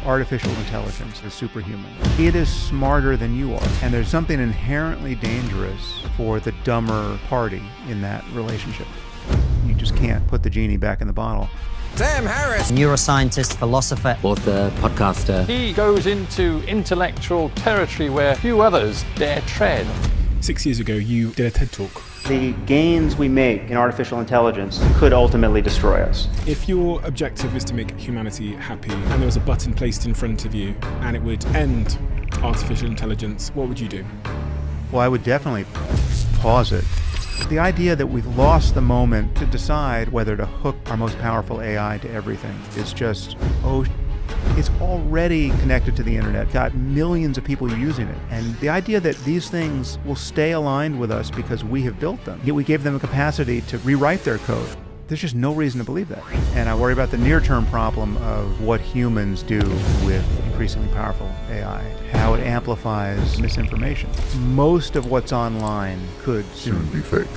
artificial intelligence is superhuman. It is smarter than you are, and there's something inherently dangerous for the dumber party in that relationship. You just can't put the genie back in the bottle. Sam Harris, neuroscientist, philosopher, author, podcaster. He goes into intellectual territory where few others dare tread. 6 years ago, you did a TED Talk. The gains we make in artificial intelligence could ultimately destroy us. If your objective is to make humanity happy and there was a button placed in front of you and it would end artificial intelligence, what would you do? Well, I would definitely pause it. The idea that we've lost the moment to decide whether to hook our most powerful AI to everything is just, it's already connected to the internet, got millions of people using it. And the idea that these things will stay aligned with us because we have built them, yet we gave them a capacity to rewrite their code, there's just no reason to believe that. And I worry about the near-term problem of what humans do with increasingly powerful AI, how it amplifies misinformation. Most of what's online could soon be fake.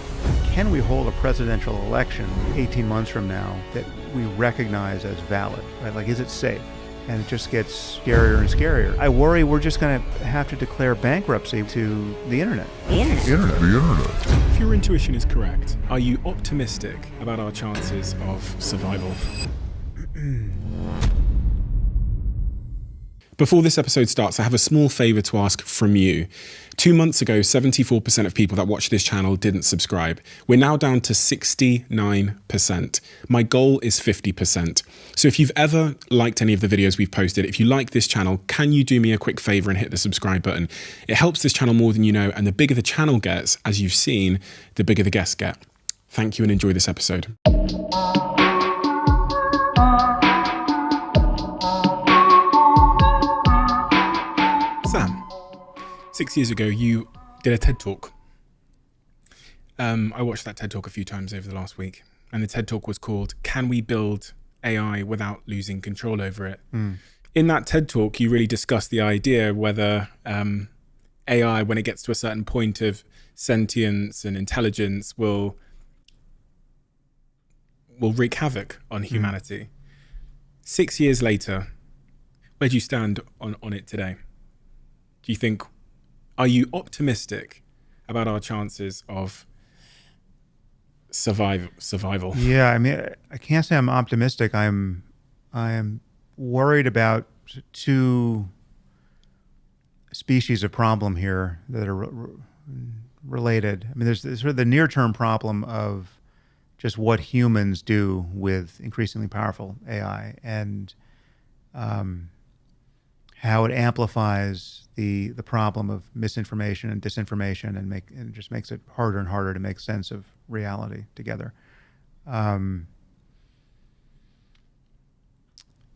Can we hold a presidential election 18 months from now that we recognize as valid? Right? Like, is it safe? And it just gets scarier and scarier. I worry we're just going to have to declare bankruptcy to the internet. The internet. If your intuition is correct, are you optimistic about our chances of survival? Before this episode starts, I have a small favor to ask from you. 2 months ago, 74% of people that watch this channel didn't subscribe. We're now down to 69%. My goal is 50%. So if you've ever liked any of the videos we've posted, if you like this channel, can you do me a quick favor and hit the subscribe button? It helps this channel more than you know, and the bigger the channel gets, as you've seen, the bigger the guests get. Thank you and enjoy this episode. Sam, 6 years ago, you did a TED Talk. I watched that TED Talk a few times over the last week, and the TED Talk was called, Can We Build AI Without Losing Control Over It? In that TED Talk, you really discussed the idea whether AI, when it gets to a certain point of sentience and intelligence, will wreak havoc on humanity. 6 years later, where do you stand on it today? Do you think, are you optimistic about our chances of survival? Yeah, I mean, I can't say I'm optimistic. I am worried about two species of problem here that are related. I mean, there's sort of the near-term problem of just what humans do with increasingly powerful AI and how it amplifies the problem of misinformation and disinformation and just makes it harder and harder to make sense of reality together. And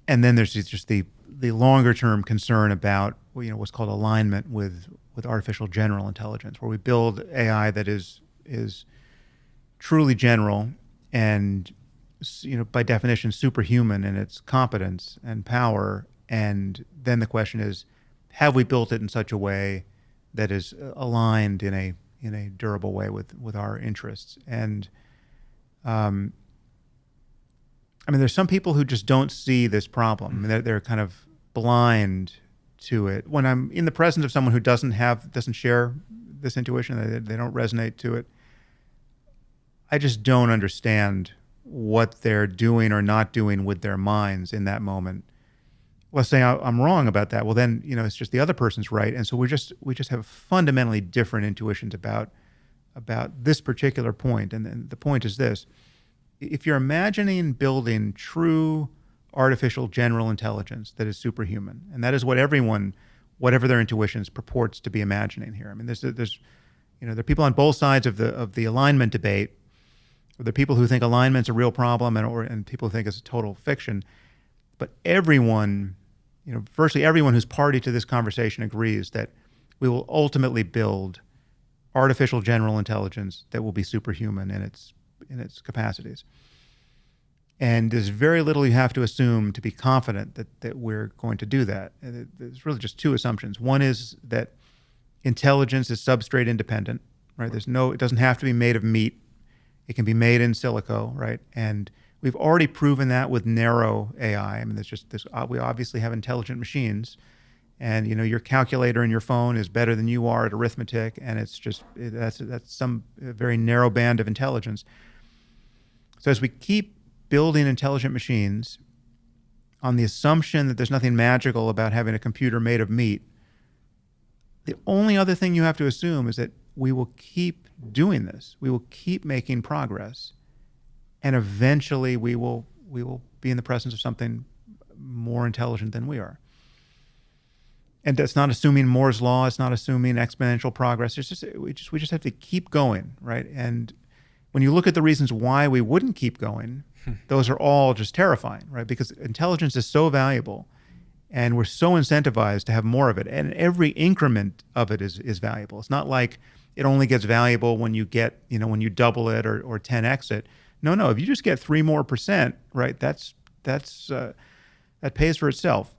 then there's just the longer term concern about what's called alignment with artificial general intelligence, where we build AI that is truly general and by definition superhuman in its competence and power. And then the question is, have we built it in such a way that is aligned in a durable way with our interests? And I mean, there's some people who just don't see this problem. I mean, they're kind of blind to it. When I'm in the presence of someone who doesn't share this intuition, they don't resonate to it, I just don't understand what they're doing or not doing with their minds in that moment. Let's say I'm wrong about that. Well, then, it's just the other person's right. And so we just have fundamentally different intuitions about this particular point. And the point is this: if you're imagining building true artificial general intelligence that is superhuman, and that is what everyone, whatever their intuitions, purports to be imagining here. I mean, there are people on both sides of the alignment debate. There are people who think alignment's a real problem, and people who think it's a total fiction. But everyone, virtually everyone who's party to this conversation agrees that we will ultimately build artificial general intelligence that will be superhuman in its capacities. And there's very little you have to assume to be confident that we're going to do that. And there's really just two assumptions. One is that intelligence is substrate independent, right? It doesn't have to be made of meat. It can be made in silico, right? And We've already proven that with narrow AI. I mean, there's just this. We obviously have intelligent machines, and your calculator in your phone is better than you are at arithmetic, and that's some very narrow band of intelligence. So as we keep building intelligent machines on the assumption that there's nothing magical about having a computer made of meat, the only other thing you have to assume is that we will keep doing this. We will keep making progress, and eventually we will be in the presence of something more intelligent than we are. And that's not assuming Moore's law. It's not assuming exponential progress. We just have to keep going, right? And when you look at the reasons why we wouldn't keep going, those are all just terrifying, right? Because intelligence is so valuable, and we're so incentivized to have more of it, and every increment of it is valuable. It's not like it only gets valuable when you get, when you double it or 10x it. No. If you just get 3% more, right? That pays for itself.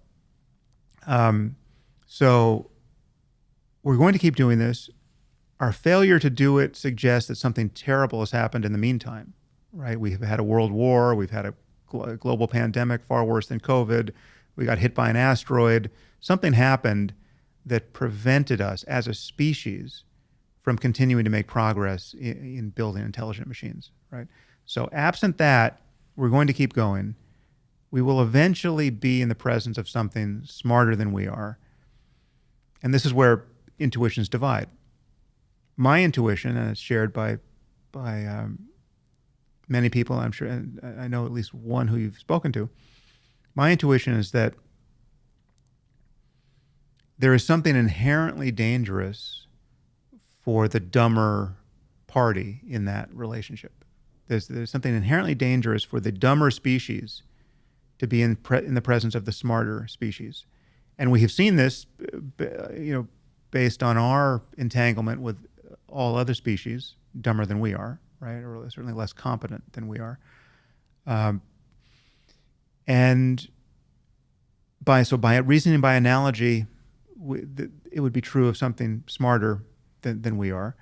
So we're going to keep doing this. Our failure to do it suggests that something terrible has happened in the meantime, right? We've had a world war. We've had a global pandemic far worse than COVID. We got hit by an asteroid. Something happened that prevented us as a species from continuing to make progress in building intelligent machines, right? So absent that, we're going to keep going. We will eventually be in the presence of something smarter than we are. And this is where intuitions divide. My intuition, and it's shared by many people, I'm sure, and I know at least one who you've spoken to, my intuition is that there is something inherently dangerous for the dumber party in that relationship. There's something inherently dangerous for the dumber species to be in the presence of the smarter species. And we have seen this, based on our entanglement with all other species, dumber than we are, right? Or certainly less competent than we are. And by reasoning by analogy, it would be true of something smarter than we are.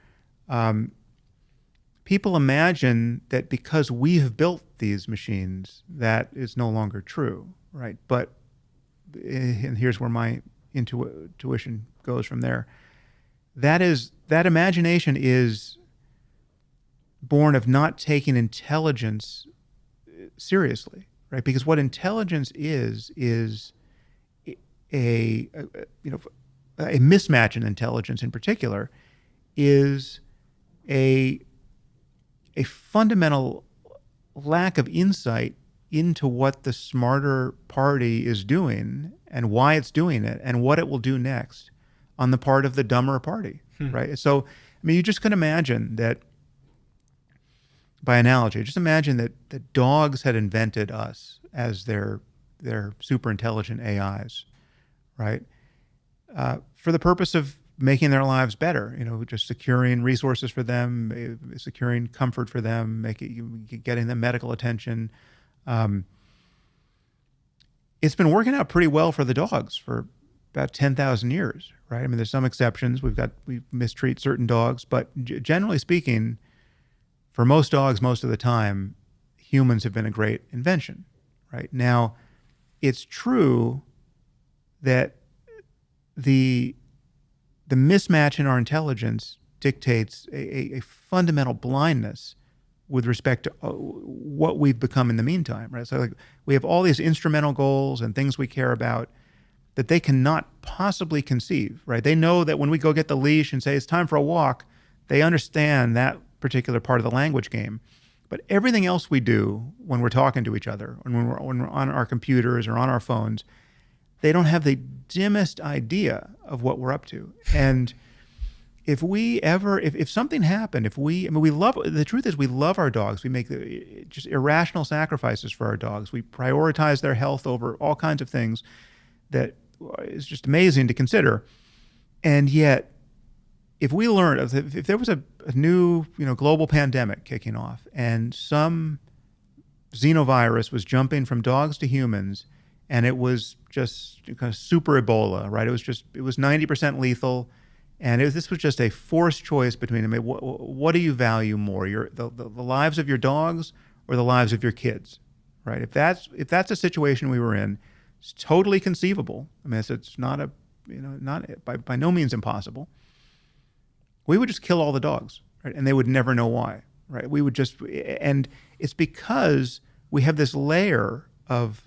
People imagine that because we have built these machines, that is no longer true, right? But, and here's where my intuition goes from there. That imagination is born of not taking intelligence seriously, right? Because what intelligence is a mismatch in intelligence in particular is a fundamental lack of insight into what the smarter party is doing and why it's doing it and what it will do next on the part of the dumber party, right? So, you just can imagine that, by analogy, just imagine that dogs had invented us as their super intelligent AIs, right? For the purpose of making their lives better, just securing resources for them, securing comfort for them, getting them medical attention. It's been working out pretty well for the dogs for about 10,000 years, right? There's some exceptions. We mistreat certain dogs, but generally speaking, for most dogs, most of the time, humans have been a great invention, right? Now, it's true that the mismatch in our intelligence dictates a fundamental blindness with respect to what we've become in the meantime, right? So we have all these instrumental goals and things we care about that they cannot possibly conceive, right? They know that when we go get the leash and say it's time for a walk, they understand that particular part of the language game. But everything else we do when we're talking to each other, and when we're on our computers or on our phones, they don't have the dimmest idea of what we're up to. And if something happened, the truth is we love our dogs. We make just irrational sacrifices for our dogs. We prioritize their health over all kinds of things that is just amazing to consider. And yet, if we learned, if there was a new, global pandemic kicking off and some xenovirus was jumping from dogs to humans, and it was just kind of super Ebola, right? It was 90% lethal, and this was just a forced choice between them. What do you value more, the lives of your dogs or the lives of your kids, right? If that's a situation we were in, it's totally conceivable. I mean, it's not not by no means impossible. We would just kill all the dogs, right? And they would never know why, right? We would just, and it's because we have this layer of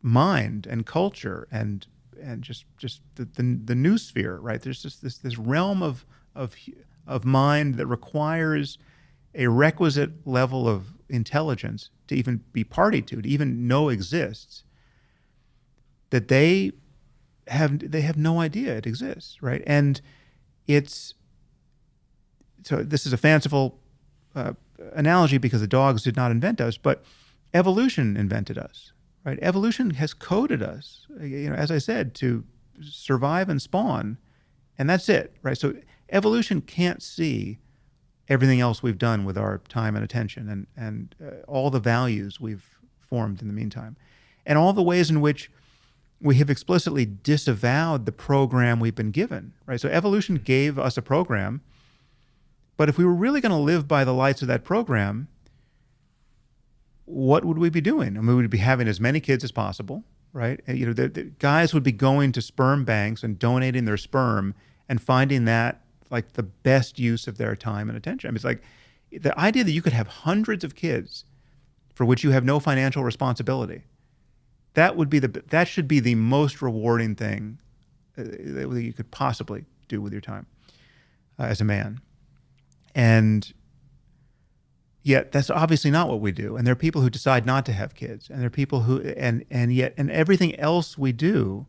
mind and culture and just the noosphere, right? There's just this realm of mind that requires a requisite level of intelligence to even be party to even know exists, that they have no idea it exists, right? And so this is a fanciful analogy because the dogs did not invent us, but evolution invented us, right? Evolution has coded us, as I said, to survive and spawn, and that's it, right? So evolution can't see everything else we've done with our time and attention and all the values we've formed in the meantime, and all the ways in which we have explicitly disavowed the program we've been given, right? So evolution gave us a program, but if we were really going to live by the lights of that program, what would we be doing? I mean, we would be having as many kids as possible, right? And, the guys would be going to sperm banks and donating their sperm and finding that like the best use of their time and attention. I mean, it's like the idea that you could have hundreds of kids for which you have no financial responsibility. That should be the most rewarding thing that you could possibly do with your time as a man. And yet that's obviously not what we do. And there are people who decide not to have kids, and there are people who and everything else we do,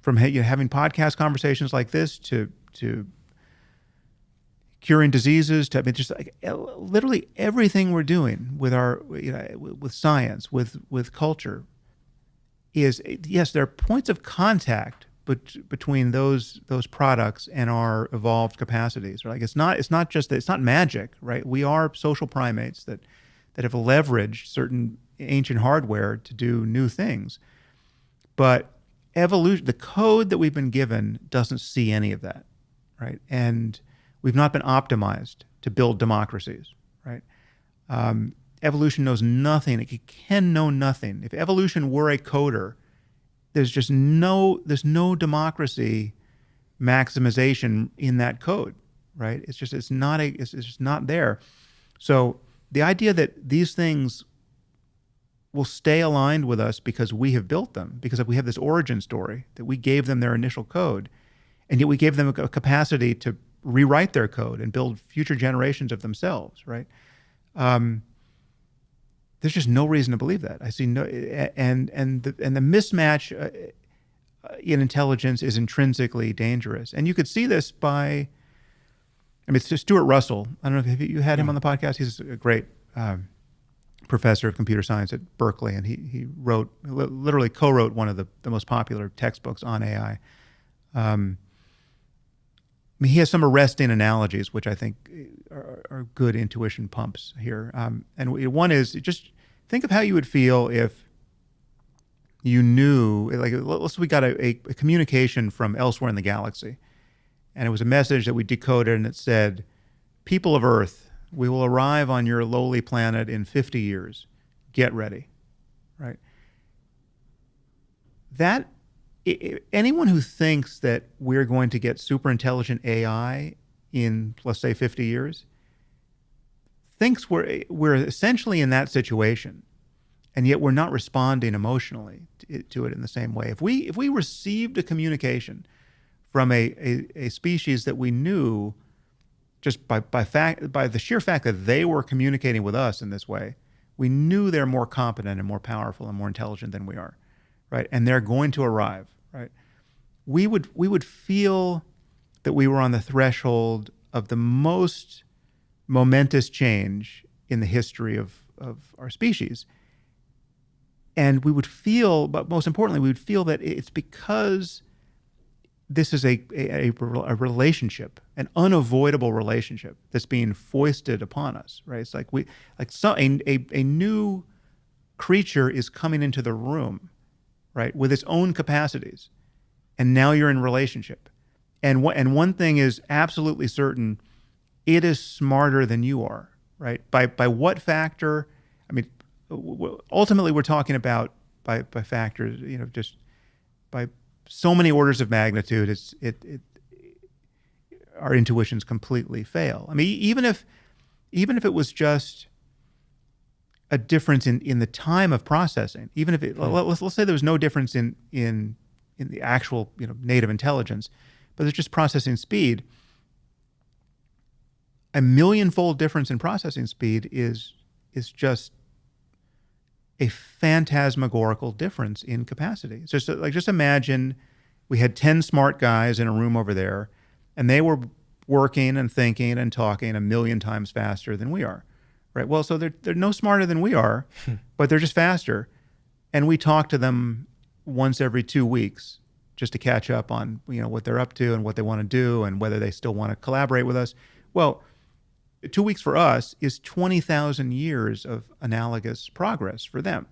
from having podcast conversations like this to curing diseases, to just like literally everything we're doing with our with science, with culture, is, yes, there are points of contact between those products and our evolved capacities. Right? Like it's not magic, right? We are social primates that have leveraged certain ancient hardware to do new things, but evolution, the code that we've been given, doesn't see any of that, right? And we've not been optimized to build democracies, right? Evolution knows nothing. It can know nothing. If evolution were a coder, there's no democracy maximization in that code, right? It's just not there. So the idea that these things will stay aligned with us because we have built them, because we have this origin story that we gave them their initial code, and yet we gave them a capacity to rewrite their code and build future generations of themselves, right? There's just no reason to believe that. I see no, and the mismatch in intelligence is intrinsically dangerous, and you could see this by, I mean, it's Stuart Russell. I don't know if you had him on the podcast. He's a great professor of computer science at Berkeley, and he literally co-wrote one of the most popular textbooks on AI. I mean, he has some arresting analogies, which I think are good intuition pumps here. And one is, just think of how you would feel if you knew, like, let's say we got a communication from elsewhere in the galaxy, and it was a message that we decoded, and it said, "People of Earth, we will arrive on your lowly planet in 50 years. Get ready," right? Anyone who thinks that we're going to get super intelligent AI in, let's say, 50 years, thinks we're essentially in that situation, and yet we're not responding emotionally to it in the same way. If we received a communication from a species that we knew, just by the sheer fact that they were communicating with us in this way, we knew they're more competent and more powerful and more intelligent than we are, right? And they're going to arrive, right? We would feel that we were on the threshold of the most momentous change in the history of our species. And we would feel, but most importantly, we would feel that it's because this is a relationship, an unavoidable relationship that's being foisted upon us, right? It's like a new creature is coming into the room, right, with its own capacities, and now you're in relationship. And one thing is absolutely certain: it is smarter than you are, right? By what factor? I mean, ultimately we're talking about by factors, just by so many orders of magnitude, our intuitions completely fail. I mean, even if it was just a difference in the time of processing, even if let's say there was no difference in the actual native intelligence, but there's just processing speed. A millionfold difference in processing speed is just a phantasmagorical difference in capacity. So just imagine we had 10 smart guys in a room over there, and they were working and thinking and talking a million times faster than we are, right? Well, so they're no smarter than we are, but they're just faster. And we talk to them once every 2 weeks just to catch up on what they're up to and what they want to do and whether they still want to collaborate with us. Well, 2 weeks for us is 20,000 years of analogous progress for them.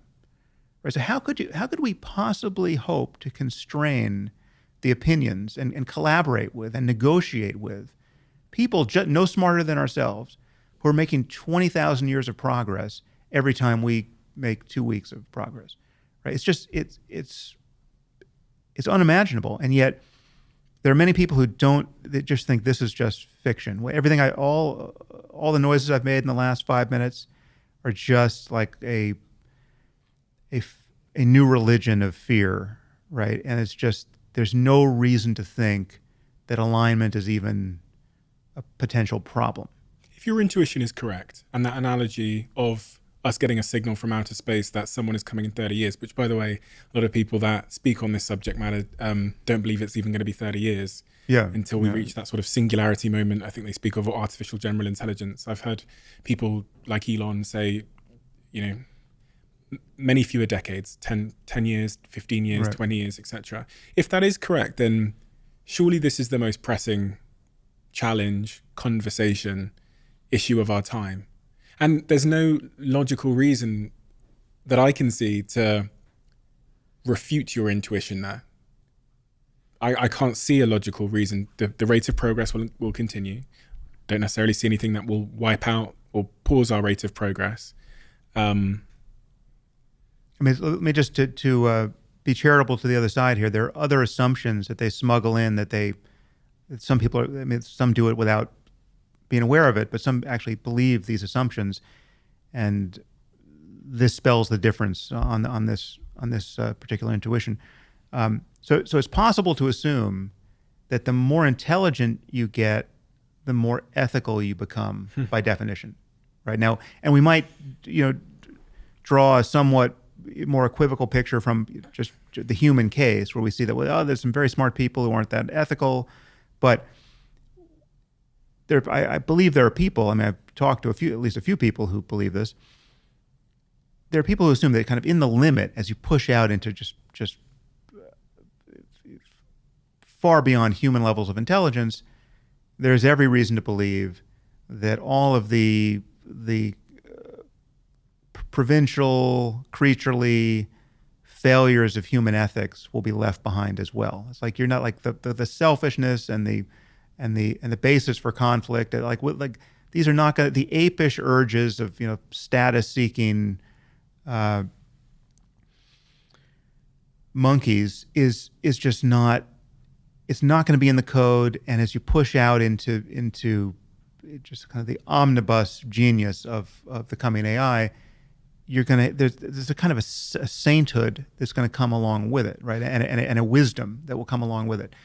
Right? So how could we possibly hope to constrain the opinions and collaborate with and negotiate with people no smarter than ourselves who are making 20,000 years of progress every time we make 2 weeks of progress? Right? It's unimaginable, and yet there are many people that just think this is just fiction. All the noises I've made in the last 5 minutes are just like a new religion of fear, right? And it's just, there's no reason to think that alignment is even a potential problem. If your intuition is correct, and that analogy of us getting a signal from outer space that someone is coming in 30 years, which, by the way, a lot of people that speak on this subject matter don't believe it's even going to be 30 years until we reach that sort of singularity moment. I think they speak of artificial general intelligence. I've heard people like Elon say, many fewer decades, 10 years, 15 years, 20 years, etc. If that is correct, then surely this is the most pressing challenge, conversation, issue of our time. And there's no logical reason that I can see to refute your intuition there. I can't see a logical reason. The rate of progress will continue. Don't necessarily see anything that will wipe out or pause our rate of progress. I mean, let me just to be charitable to the other side here. There are other assumptions that they smuggle in that some people some do it without being aware of it, but some actually believe these assumptions, and this spells the difference on this particular intuition. So it's possible to assume that the more intelligent you get, the more ethical you become by definition, right? Now, and we might draw a somewhat more equivocal picture from just the human case, where we see that there's some very smart people who aren't that ethical, but I believe there are people. I mean, I've talked to at least a few people who believe this. There are people who assume that kind of in the limit, as you push out into just far beyond human levels of intelligence, there's every reason to believe that all of the provincial, creaturely failures of human ethics will be left behind as well. It's like you're not like the selfishness and the basis for conflict. Like these are not going to, the apish urges of status seeking monkeys is just not. It's not going to be in the code. And as you push out into just kind of the omnibus genius of the coming AI, there's a kind of a sainthood that's going to come along with it, right? And a wisdom that will come along with it.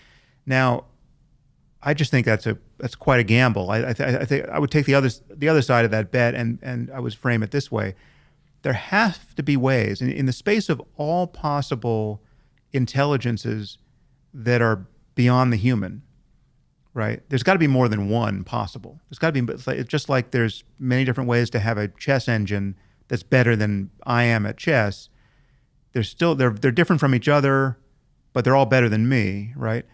Now, I just think that's quite a gamble. I think I would take the other side of that bet, and I would frame it this way: there have to be ways in the space of all possible intelligences that are beyond the human, right? There's got to be more than one possible. There's got to be, it's just like there's many different ways to have a chess engine that's better than I am at chess. They're different from each other, but they're all better than me, right?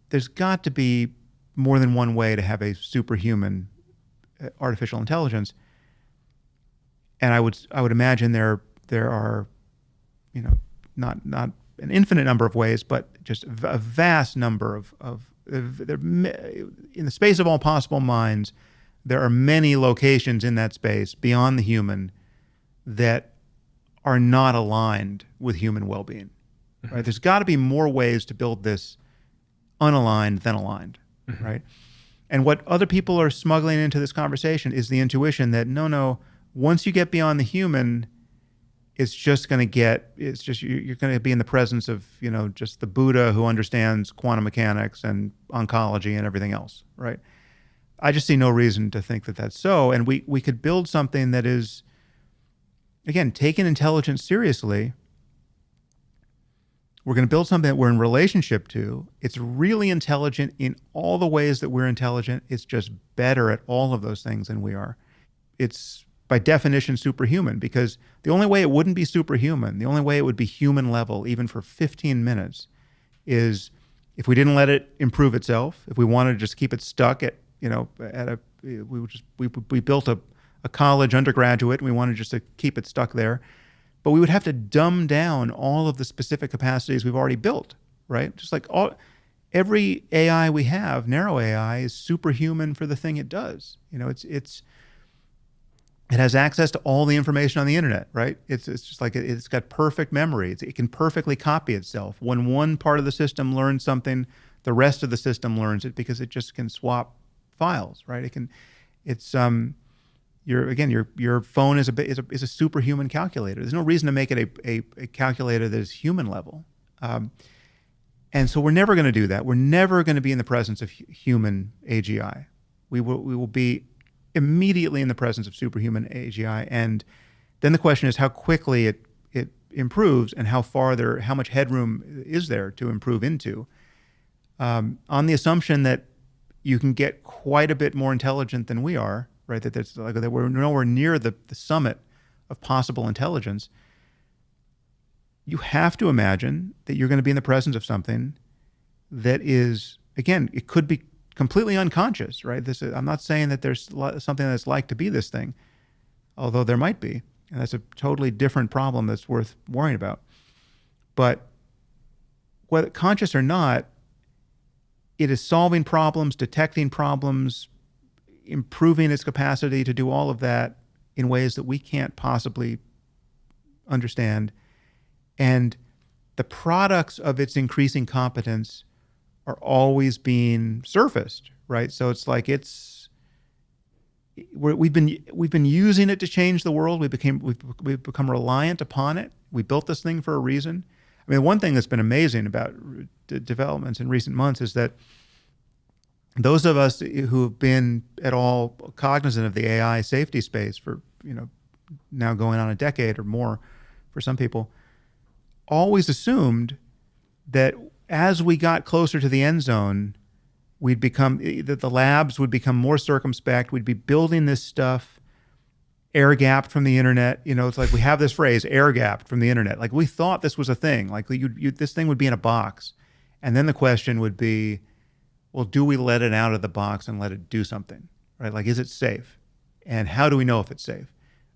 There's got to be more than one way to have a superhuman artificial intelligence, and I would imagine there are, not an infinite number of ways, but just a vast number of in the space of all possible minds. There are many locations in that space beyond the human that are not aligned with human well-being. Right? There's got to be more ways to build this unaligned than aligned, right? And what other people are smuggling into this conversation is the intuition that no, once you get beyond the human, you're going to be in the presence of, just the Buddha who understands quantum mechanics and oncology and everything else, right? I just see no reason to think that that's so. And we could build something that is, again, taking intelligence seriously. We're going to build something that we're in relationship to. It's really intelligent in all the ways that we're intelligent. It's just better at all of those things than we are. It's by definition superhuman, because the only way it wouldn't be superhuman, the only way it would be human level, even for 15 minutes, is if we didn't let it improve itself. If we wanted to just keep it stuck at, we built a college undergraduate and we wanted just to keep it stuck there. But we would have to dumb down all of the specific capacities we've already built, right? Just like every AI we have, narrow AI, is superhuman for the thing it does. It has access to all the information on the internet, right? It's just like it's got perfect memory. It can perfectly copy itself. When one part of the system learns something, the rest of the system learns it because it just can swap files, right? Your phone is a superhuman calculator. There's no reason to make it a calculator that is human level. And so we're never going to do that. We're never going to be in the presence of human AGI. We will be immediately in the presence of superhuman AGI. And then the question is how quickly it improves and how much headroom is there to improve into, on the assumption that you can get quite a bit more intelligent than we are, right? That we're nowhere near the summit of possible intelligence. You have to imagine that you're going to be in the presence of something that is, again, it could be completely unconscious, right? I'm not saying that there's something that's like to be this thing, although there might be, and that's a totally different problem that's worth worrying about. But whether conscious or not, it is solving problems, detecting problems, improving its capacity to do all of that in ways that we can't possibly understand. And the products of its increasing competence are always being surfaced, right? So it's like we've been using it to change the world. We've become reliant upon it. We built this thing for a reason. I mean, one thing that's been amazing about developments in recent months is that those of us who have been at all cognizant of the AI safety space for, now going on a decade or more for some people, always assumed that as we got closer to the end zone, that the labs would become more circumspect. We'd be building this stuff air-gapped from the internet. It's like we have this phrase, air-gapped from the internet. Like we thought this was a thing. Like this thing would be in a box. And then the question would be, well, do we let it out of the box and let it do something, right? Like, is it safe? And how do we know if it's safe,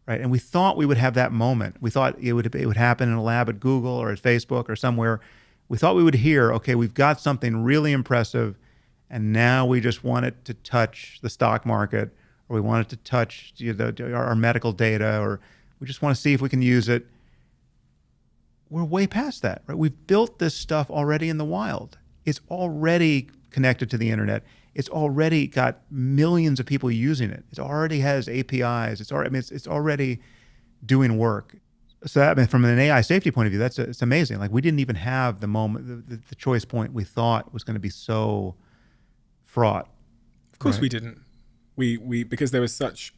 right? And we thought we would have that moment. We thought it would happen in a lab at Google or at Facebook or somewhere. We thought we would hear, okay, we've got something really impressive, and now we just want it to touch the stock market, or we want it to touch our medical data, or we just want to see if we can use it. We're way past that, right? We've built this stuff already in the wild. It's already connected to the internet. It's already got millions of people using it. It already has APIs. It's already doing work. So from an AI safety point of view, it's amazing. Like we didn't even have the moment, the choice point we thought was going to be so fraught. Of course, right? We didn't. We because there was such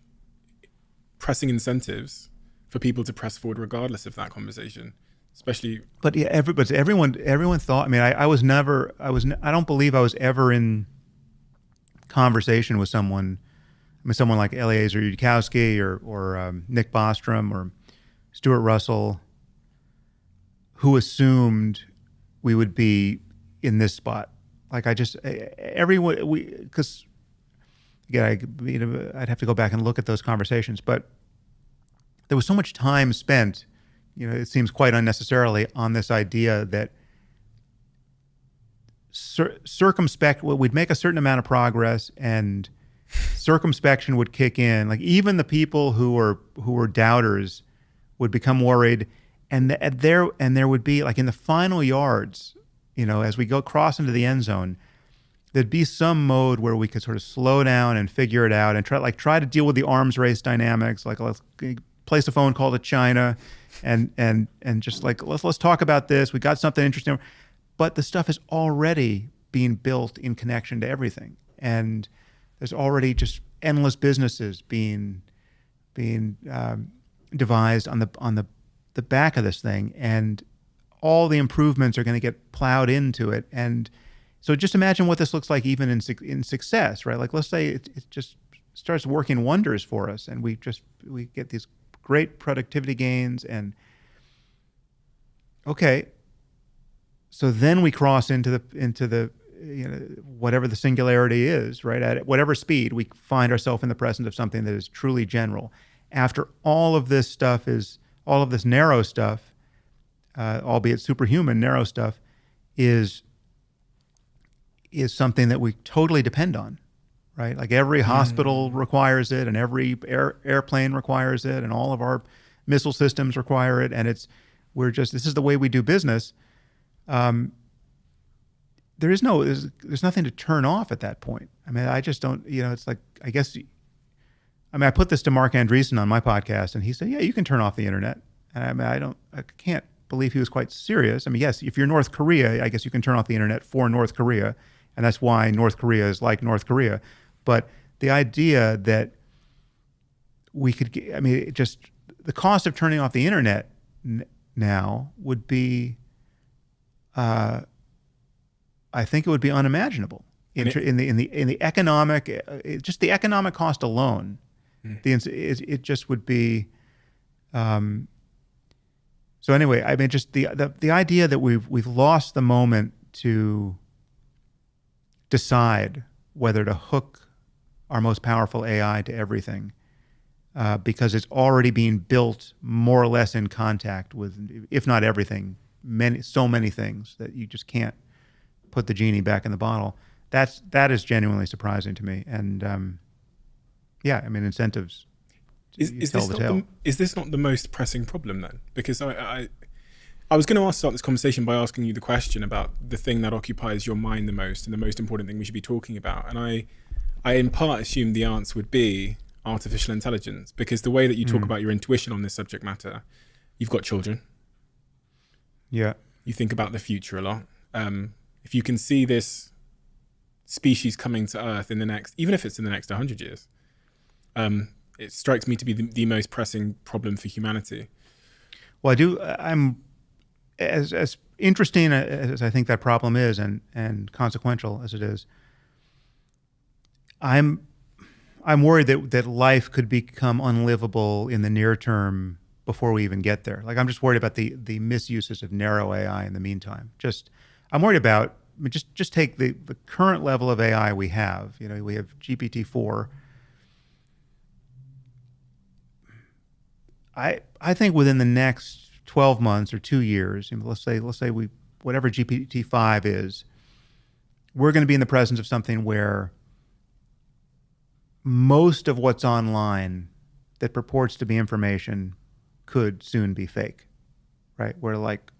pressing incentives for people to press forward regardless of that conversation. Especially, but yeah, everyone thought. I mean, I don't believe I was ever in conversation with someone. I mean, someone like Eliezer Yudkowsky or Nick Bostrom or Stuart Russell, who assumed we would be in this spot. Like because again, I'd have to go back and look at those conversations, but there was so much time spent. It seems quite unnecessarily on this idea that we'd make a certain amount of progress and circumspection would kick in. Like even the people who were doubters would become worried, and there would be, like, in the final yards, as we go cross into the end zone, there'd be some mode where we could sort of slow down and figure it out and try to deal with the arms race dynamics. Like, let's place a phone call to China, and just like, let's talk about this. We got something interesting, but the stuff is already being built in connection to everything, and there's already just endless businesses being devised on the back of this thing, and all the improvements are going to get plowed into it. And so just imagine what this looks like even in success, right? Like, let's say it just starts working wonders for us, and we get these great productivity gains, and okay, so then we cross into the whatever the singularity is, right? At whatever speed, we find ourselves in the presence of something that is truly general. After all of this narrow stuff, albeit superhuman narrow stuff, is something that we totally depend on, right? Like, every hospital requires it, and every airplane requires it, and all of our missile systems require it, and this is the way we do business. There's nothing to turn off at that point. I mean, I just don't, it's like, I put this to Mark Andreessen on my podcast, and he said, yeah, you can turn off the internet. And I can't believe he was quite serious. I mean, yes, if you're North Korea, I guess you can turn off the internet for North Korea, and that's why North Korea is like North Korea. But the idea that we could, just the cost of turning off the internet now would be, I think it would be unimaginable in the economic, just the economic cost alone. It just would be. So anyway, I mean, just the idea that we've lost the moment to decide whether to hook our most powerful AI to everything, because it's already being built more or less in contact with, if not everything, so many things that you just can't put the genie back in the bottle. That is genuinely surprising to me. And incentives. Is this not the most pressing problem then? Because I was going to start this conversation by asking you the question about the thing that occupies your mind the most and the most important thing we should be talking about. And I in part assumed the answer would be artificial intelligence, because the way that you talk about your intuition on this subject matter, you've got children. Yeah. You think about the future a lot. If you can see this species coming to Earth even if it's in the next 100 years, it strikes me to be the most pressing problem for humanity. Well, I'm as interesting as I think that problem is, and consequential as it is, I'm worried that life could become unlivable in the near term before we even get there. Like, I'm just worried about the misuses of narrow AI in the meantime. I'm worried about, just take the current level of AI we have. We have GPT-4. I think within the next 12 months or 2 years, let's say whatever GPT-5 is, we're going to be in the presence of something where most of what's online that purports to be information could soon be fake, right? Where, like,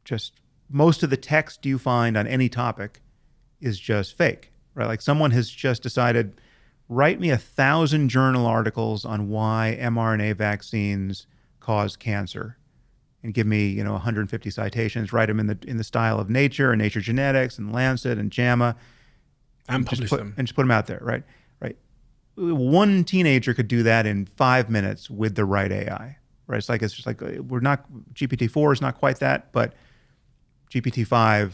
just most of the text you find on any topic is just fake, right? Like, someone has just decided, write me 1,000 journal articles on why mRNA vaccines cause cancer, and give me 150 citations. Write them in the style of Nature and Nature Genetics and Lancet and JAMA, and publish them, and just put them out there, right? One teenager could do that in 5 minutes with the right AI, right? It's just like we're not, GPT-4 is not quite that, but GPT-5,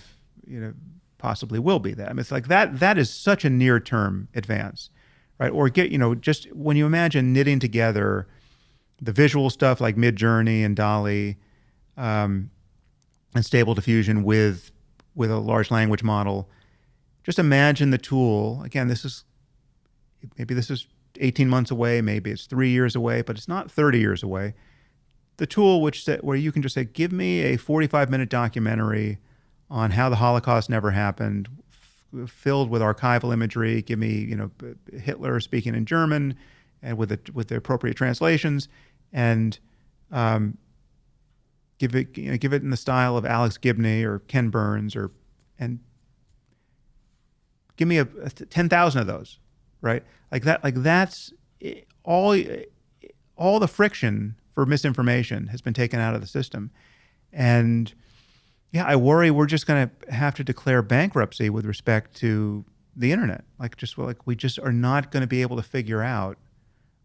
possibly will be that. I mean, it's like that is such a near-term advance, right? Or just when you imagine knitting together the visual stuff like Midjourney and DALL-E, and Stable Diffusion with a large language model, just imagine the tool. Again, maybe this is 18 months away, maybe it's 3 years away, but it's not 30 years away. The tool where you can just say, give me a 45-minute documentary on how the Holocaust never happened, filled with archival imagery. Give me, Hitler speaking in German, and with the appropriate translations, and Give it in the style of Alex Gibney or Ken Burns, and give me a 10,000 of those, right? Like that. Like that's all the friction for misinformation has been taken out of the system, and yeah, I worry we're just going to have to declare bankruptcy with respect to the internet. Like we just are not going to be able to figure out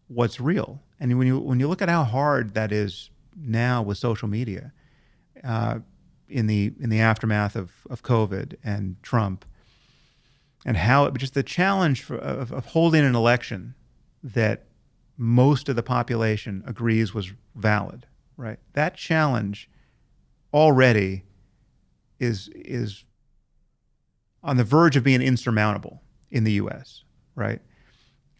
what's real. And when you look at how hard that is now with social media, in the aftermath of COVID and Trump, and how just the challenge of holding an election that most of the population agrees was valid, right? That challenge already is on the verge of being insurmountable in the U.S., right?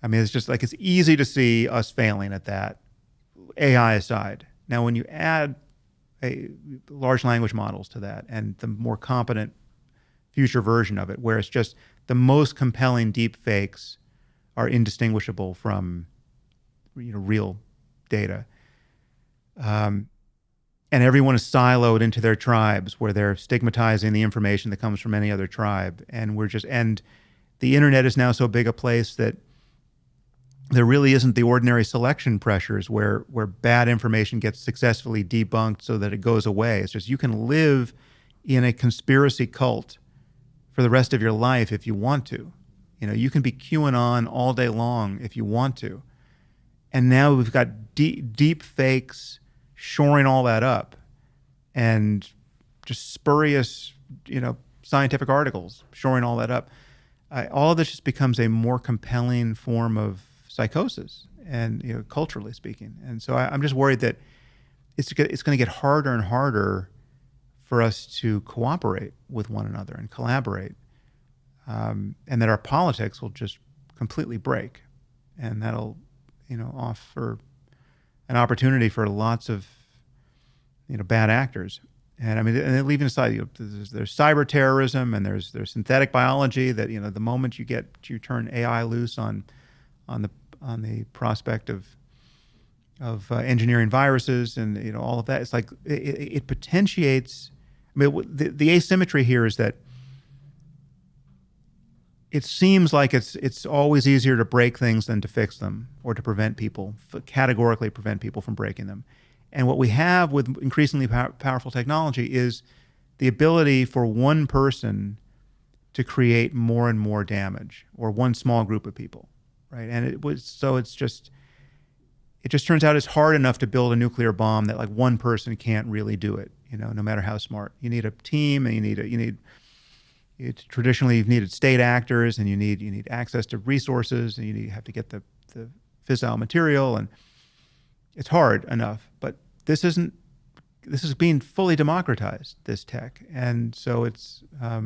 I mean, it's just like it's easy to see us failing at that, AI aside. Now, when you add large language models to that and the more competent future version of it, where it's just the most compelling deep fakes are indistinguishable from real data. And everyone is siloed into their tribes where they're stigmatizing the information that comes from any other tribe. And the internet is now so big a place that there really isn't the ordinary selection pressures where bad information gets successfully debunked so that it goes away. It's just you can live in a conspiracy cult for the rest of your life if you want to. You can be QAnon all day long if you want to. And now we've got deep fakes shoring all that up, and just spurious, scientific articles shoring all that up. All of this just becomes a more compelling form of psychosis, and culturally speaking. And so I'm just worried that it's going to get harder and harder for us to cooperate with one another and collaborate, and that our politics will just completely break, and that'll offer an opportunity for lots of bad actors. And I mean, and leaving aside, there's cyber terrorism, and there's synthetic biology that the moment you turn AI loose on the prospect of engineering viruses and all of that, it's like it potentiates. I mean, the asymmetry here is that it seems like it's always easier to break things than to fix them, or to categorically prevent people from breaking them. And what we have with increasingly powerful technology is the ability for one person to create more and more damage, or one small group of people, right? And it just turns out it's hard enough to build a nuclear bomb that like one person can't really do it, no matter how smart. You need a team, and traditionally you've needed state actors, and you need access to resources, and you have to get the fissile material, and it's hard enough. But this is being fully democratized, this tech, and so it's I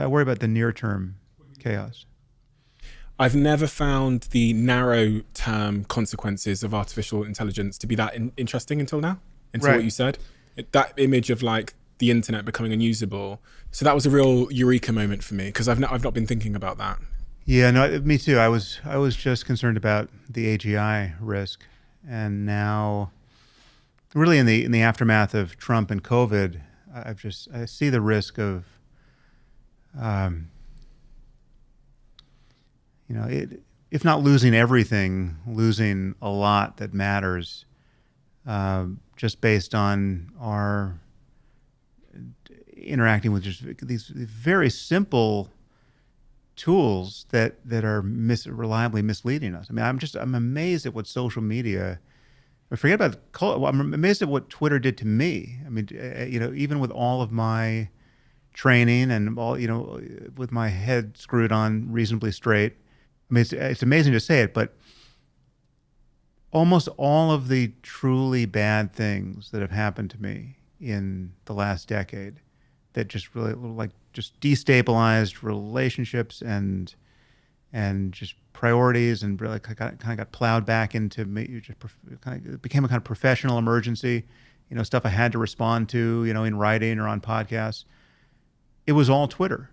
worry about the near term chaos. I've never found the narrow term consequences of artificial intelligence to be that interesting until now, until Right. what you said. That image of like the internet becoming unusable. So that was a real eureka moment for me, because I've not been thinking about that. Yeah, no, me too. I was just concerned about the AGI risk, and now, really in the aftermath of Trump and COVID, I see the risk of, if not losing everything, losing a lot that matters, just based on our interacting with just these very simple tools that are reliably misleading us. I mean, I'm amazed at what social media. Forget about. I'm amazed at what Twitter did to me. I mean, even with all of my training and all, with my head screwed on reasonably straight. I mean, it's amazing to say it, but almost all of the truly bad things that have happened to me in the last decade, that just really just destabilized relationships and just priorities, and really kind of got plowed back into it became a kind of professional emergency, stuff I had to respond to, in writing or on podcasts. It was all Twitter,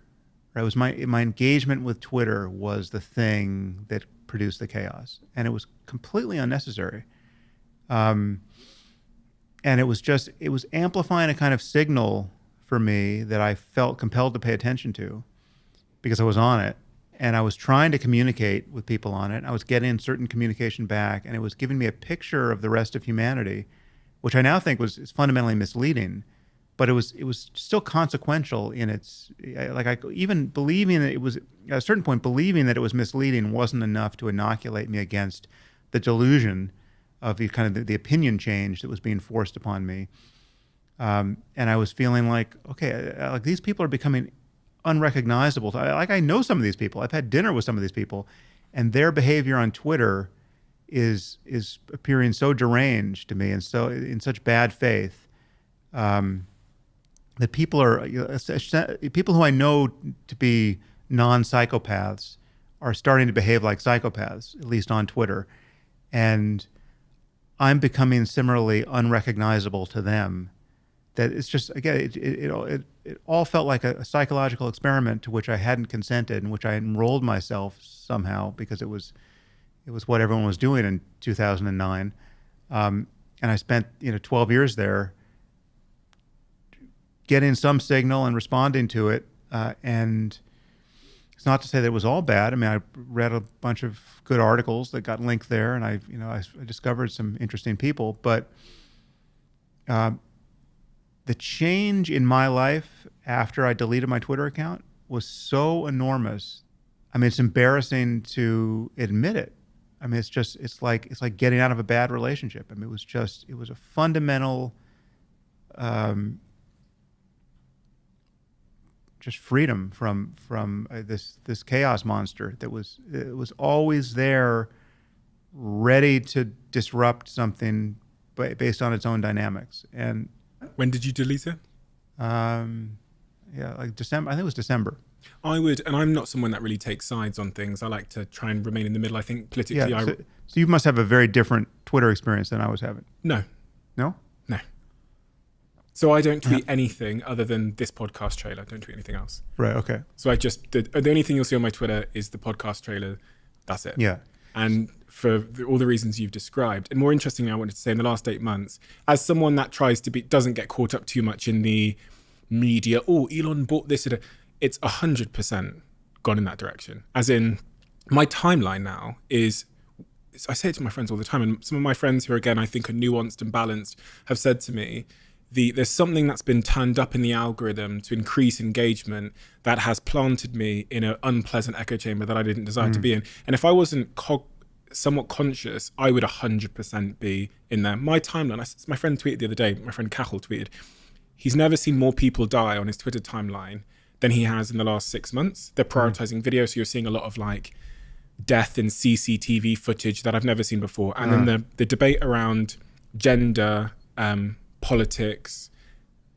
right? It was my engagement with Twitter was the thing that produced the chaos, and it was completely unnecessary. And it was amplifying a kind of signal for me that I felt compelled to pay attention to because I was on it. And I was trying to communicate with people on it. I was getting certain communication back, and it was giving me a picture of the rest of humanity, which I now think is fundamentally misleading. But it was still consequential in its, even believing that it was, at a certain point, believing that it was misleading wasn't enough to inoculate me against the delusion of the opinion change that was being forced upon me. And I was feeling like, okay, like these people are becoming unrecognizable. I know some of these people. I've had dinner with some of these people, and their behavior on Twitter is appearing so deranged to me and so in such bad faith that people who I know to be non-psychopaths are starting to behave like psychopaths, at least on Twitter, and I'm becoming similarly unrecognizable to them. That it's just, again, it all felt like a psychological experiment to which I hadn't consented, in which I enrolled myself somehow because it was what everyone was doing in 2009, and I spent 12 years there, getting some signal and responding to it, and it's not to say that it was all bad. I mean, I read a bunch of good articles that got linked there, and I discovered some interesting people, but the change in my life after I deleted my Twitter account was so enormous. I mean, it's embarrassing to admit it. I mean, it's like getting out of a bad relationship. I mean, it was a fundamental, just freedom from this chaos monster that was always there, ready to disrupt something based on its own dynamics. And when did you delete it? Like December. I think it was December. I would, and I'm not someone that really takes sides on things. I like to try and remain in the middle. I think politically, Yeah, so you must have a very different Twitter experience than I was having. No. No? No. So I don't tweet anything other than this podcast trailer. I don't tweet anything else. Right, okay. So I just, the only thing you'll see on my Twitter is the podcast trailer. That's it. Yeah. And for all the reasons you've described. And more interestingly, I wanted to say in the last 8 months, as someone that doesn't get caught up too much in the media, oh, Elon bought this, it's 100% gone in that direction. As in, my timeline now is, I say it to my friends all the time, and some of my friends who, again, I think are nuanced and balanced, have said to me, there's something that's been turned up in the algorithm to increase engagement that has planted me in an unpleasant echo chamber that I didn't desire to be in. And if I wasn't somewhat conscious, I would 100% be in there. My timeline, my friend tweeted the other day, my friend Cahill tweeted, he's never seen more people die on his Twitter timeline than he has in the last 6 months. They're prioritizing video, so you're seeing a lot of like death and CCTV footage that I've never seen before. And then the debate around gender, politics,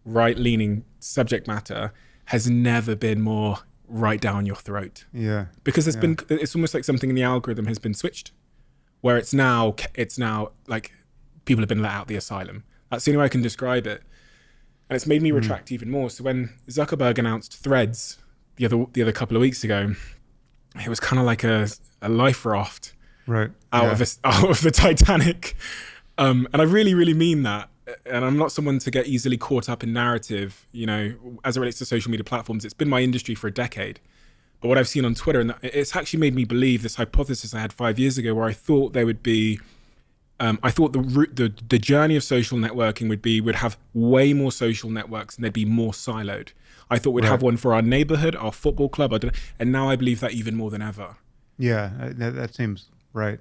right-leaning subject matter has never been more right down your throat. Yeah. Because it's almost like something in the algorithm has been switched, where it's now like people have been let out the asylum. That's the only way I can describe it. And it's made me retract even more. So when Zuckerberg announced Threads the other couple of weeks ago, it was kind of like a life raft out of the Titanic. And I really, really mean that. And I'm not someone to get easily caught up in narrative, as it relates to social media platforms. It's been my industry for a decade. But what I've seen on Twitter, and it's actually made me believe this hypothesis I had 5 years ago, where I thought there would be, I thought the journey of social networking would have way more social networks and they'd be more siloed. I thought we'd have one for our neighborhood, our football club, and now I believe that even more than ever. Yeah, that seems right.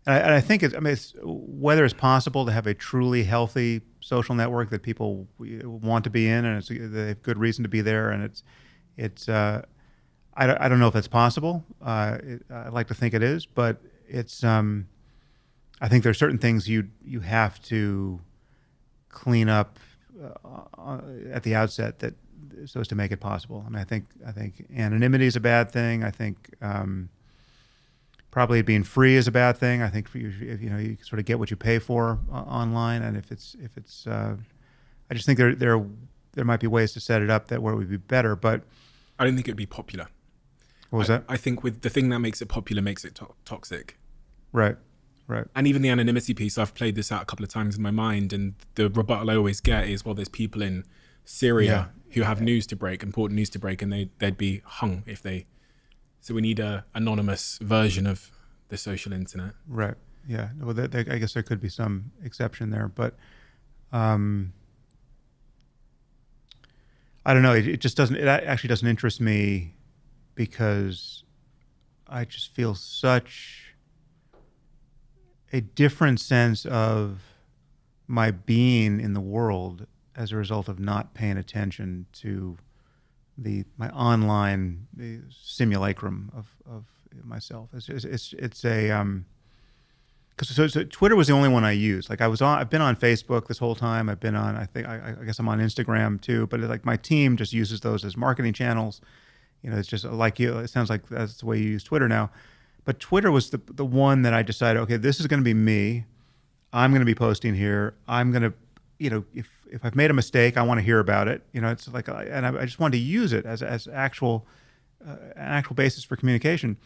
And I think it's whether it's possible to have a truly healthy social network that people want to be in, and they have good reason to be there, and I don't know if that's possible. I'd like to think it is, but it's I think there's certain things you have to clean up at the outset so as to make it possible. I mean, I think anonymity is a bad thing. I think probably being free is a bad thing. I think you sort of get what you pay for online, and if it's I just think there might be ways to set it up where it would be better. But I don't think it'd be popular. What was that? I think with the thing that makes it popular makes it toxic. Right. Right. And even the anonymity piece, I've played this out a couple of times in my mind, and the rebuttal I always get is, well, there's people in Syria who have news to break, important news to break, and they'd be hung if they... So we need a anonymous version of the social internet. Right. Yeah. Well, I guess there could be some exception there, but I don't know. It just doesn't. It actually doesn't interest me because I just feel such a different sense of my being in the world as a result of not paying attention to my online simulacrum of myself. It's a because so Twitter was the only one I used. Like I've been on Facebook this whole time. I've been on, I guess I'm on Instagram too. But like my team just uses those as marketing channels. You know, it's just like you. It sounds like that's the way you use Twitter now. But Twitter was the one that I decided, okay, this is going to be me. I'm going to be posting here. I'm going to, you know, if I've made a mistake, I want to hear about it. You know, it's like, and I just wanted to use it as an actual basis for communication.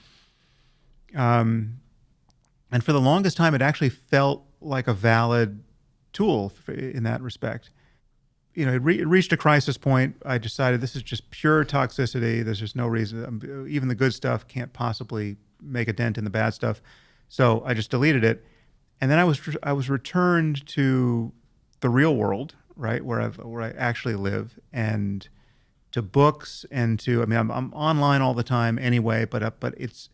And for the longest time, it actually felt like a valid tool in that respect. You know, it reached a crisis point. I decided this is just pure toxicity. There's just no reason. Even the good stuff can't possibly make a dent in the bad stuff. So I just deleted it. And then I was returned to the real world, right, where I actually live, and to books and to, I mean, I'm online all the time anyway, but it's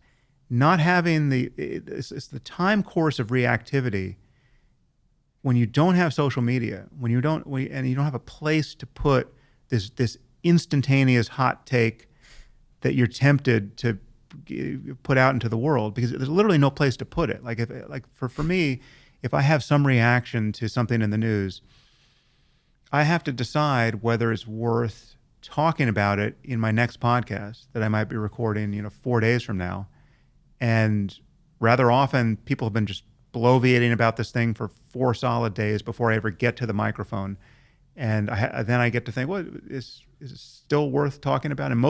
not having it's the time course of reactivity when you don't have social media, and you don't have a place to put this instantaneous hot take that you're tempted to put out into the world, because there's literally no place to put it. Like for me, if I have some reaction to something in the news, I have to decide whether it's worth talking about it in my next podcast that I might be recording, 4 days from now. And rather often, people have been just bloviating about this thing for 4 solid days before I ever get to the microphone. And then I get to think, well, is it still worth talking about? And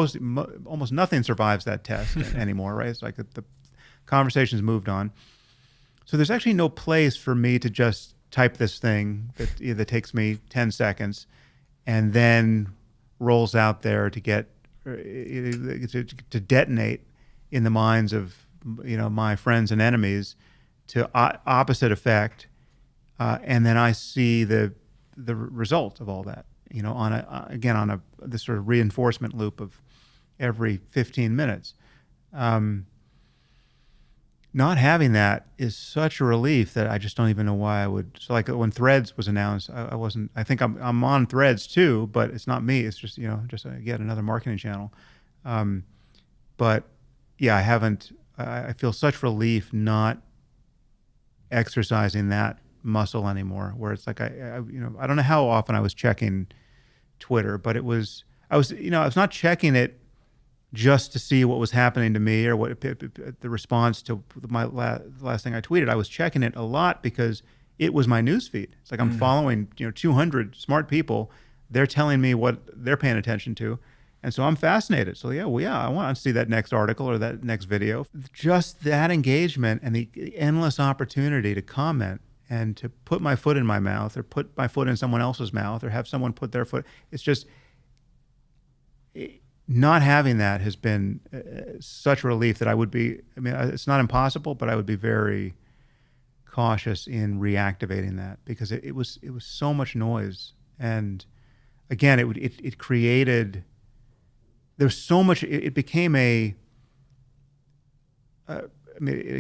almost nothing survives that test anymore, right? It's like the conversation's moved on. So there's actually no place for me to just type this thing that takes me 10 seconds and then rolls out there to detonate in the minds of my friends and enemies to opposite effect, and then I see the result of all that, on this sort of reinforcement loop of every 15 minutes. Not having that is such a relief that I just don't even know why I would. So like when Threads was announced, I wasn't. I think I'm on Threads too, but it's not me. It's just yet another marketing channel. But yeah, I haven't. I feel such relief not exercising that muscle anymore. Where it's like I don't know how often I was checking Twitter, but I was not checking it just to see what was happening to me or what the response to my last thing I tweeted. I was checking it a lot because it was my news feed. It's like I'm following 200 smart people. They're telling me what they're paying attention to. And so I'm fascinated. So I want to see that next article or that next video. Just that engagement and the endless opportunity to comment and to put my foot in my mouth or put my foot in someone else's mouth or have someone put their foot. It's just not having that has been such a relief that I would be, it's not impossible, but I would be very cautious in reactivating that because it was so much noise. And again, it created... There's so much. It became it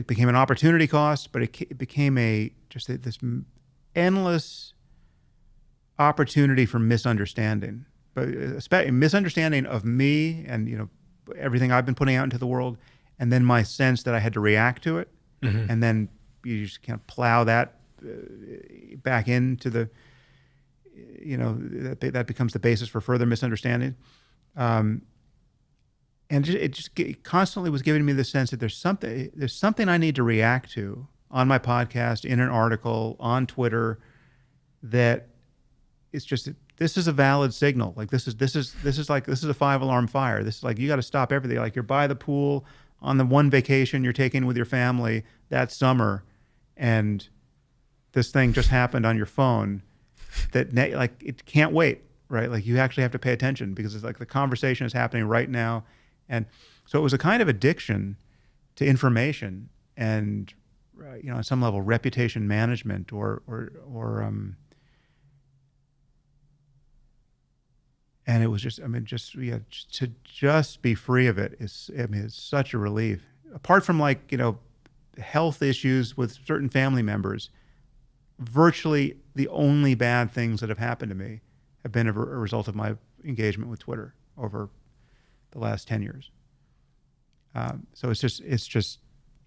became an opportunity cost, but it became this endless opportunity for misunderstanding, but especially misunderstanding of me and everything I've been putting out into the world, and then my sense that I had to react to it, and then you just can't plow that back into the that becomes the basis for further misunderstanding. And it constantly was giving me the sense that there's something I need to react to on my podcast, in an article, on Twitter, that it's just, this is a valid signal. Like this is a 5-alarm fire. This is like, you got to stop everything. Like you're by the pool on the one vacation you're taking with your family that summer, and this thing just happened on your phone that like it can't wait, right? Like you actually have to pay attention because it's like the conversation is happening right now. And so it was a kind of addiction to information and, on some level, reputation management and it was just, to just be free of it is, it's such a relief. Apart from health issues with certain family members, virtually the only bad things that have happened to me have been a result of my engagement with Twitter over the last 10 years. So it's just,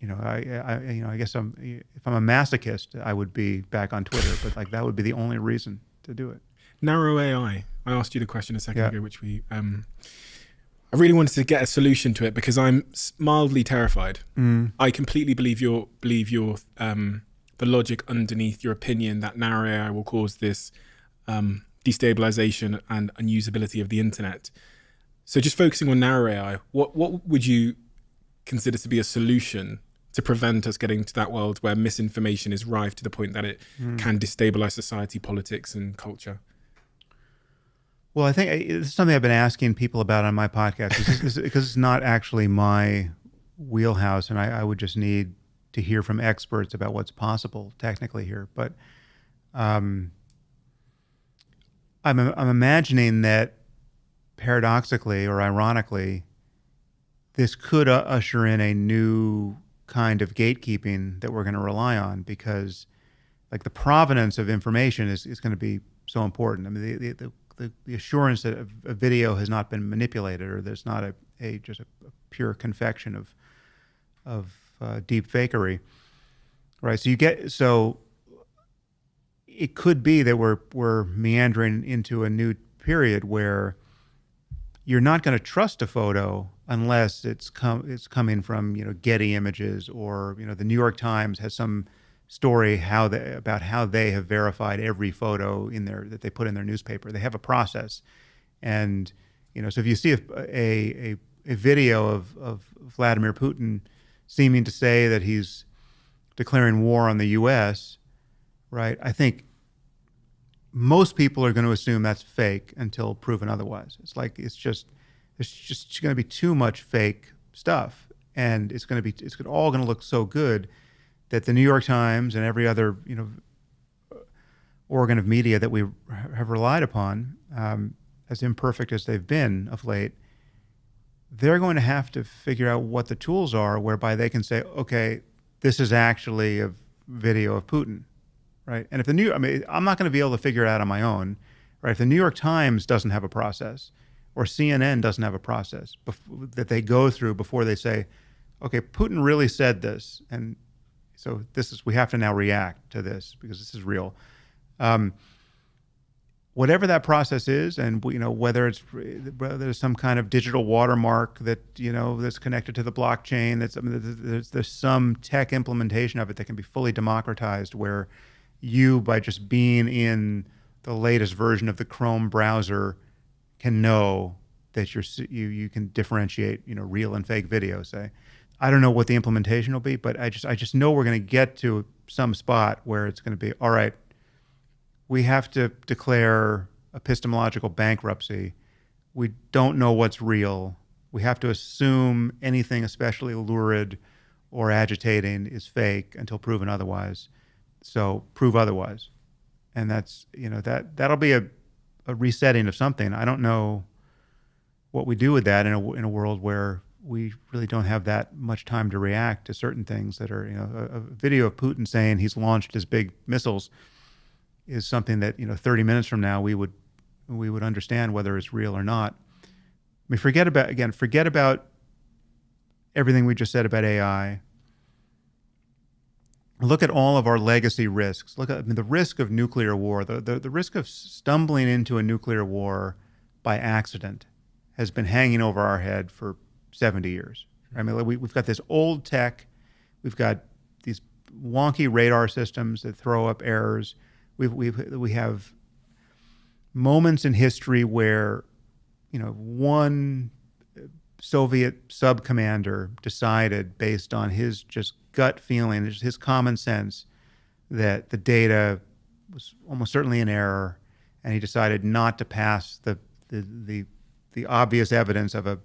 I guess if I'm a masochist, I would be back on Twitter, but that would be the only reason to do it. Narrow AI. I asked you the question a second ago, which I really wanted to get a solution to it because I'm mildly terrified. I completely believe your the logic underneath your opinion that narrow AI will cause this destabilization and unusability of the internet. So just focusing on narrow AI, what would you consider to be a solution to prevent us getting to that world where misinformation is rife to the point that it can destabilize society, politics, and culture? Well, I think it's something I've been asking people about on my podcast because it's not actually my wheelhouse, and I would just need to hear from experts about what's possible technically here. But I'm imagining that paradoxically or ironically, this could usher in a new kind of gatekeeping that we're going to rely on because the provenance of information is going to be so important. I mean, the assurance that a video has not been manipulated or there's not just a pure confection of deep fakery, right? So it could be that we're meandering into a new period where you're not going to trust a photo unless it's coming from Getty Images or the New York Times has some story about how they have verified every photo that they put in their newspaper. They have a process, and so if you see a video of Vladimir Putin seeming to say that he's declaring war on the U.S., right? I think most people are going to assume that's fake until proven otherwise. There's just going to be too much fake stuff, and it's all going to look so good that the New York Times and every other organ of media that we have relied upon, as imperfect as they've been of late, they're going to have to figure out what the tools are whereby they can say, okay, this is actually a video of Putin, right? And if I'm not going to be able to figure it out on my own, right? If the New York Times doesn't have a process, or CNN doesn't have a process that they go through before they say, okay, Putin really said this, and so we have to now react to this because this is real. Whatever that process is, and whether there's some kind of digital watermark that that's connected to the blockchain, there's some tech implementation of it that can be fully democratized, where you, by just being in the latest version of the Chrome browser, can know that you can differentiate real and fake video. Say, I don't know what the implementation will be, but I just know we're going to get to some spot where it's going to be, all right, we have to declare epistemological bankruptcy. We don't know what's real. We have to assume anything especially lurid or agitating is fake until proven otherwise. So prove otherwise. And that's, that'll be a resetting of something. I don't know what we do with that in a world where we really don't have that much time to react to certain things that are, a video of Putin saying he's launched his big missiles is something that 30 minutes from now we would understand whether it's real or not. I mean, forget about everything we just said about AI. Look at all of our legacy risks. Look at the risk of nuclear war, the risk of stumbling into a nuclear war by accident has been hanging over our head for 70 years. I mean, we've got this old tech, we've got these wonky radar systems that throw up errors. We have moments in history where, one Soviet sub commander decided based on his just gut feeling, his common sense, that the data was almost certainly in error, and he decided not to pass the obvious evidence of an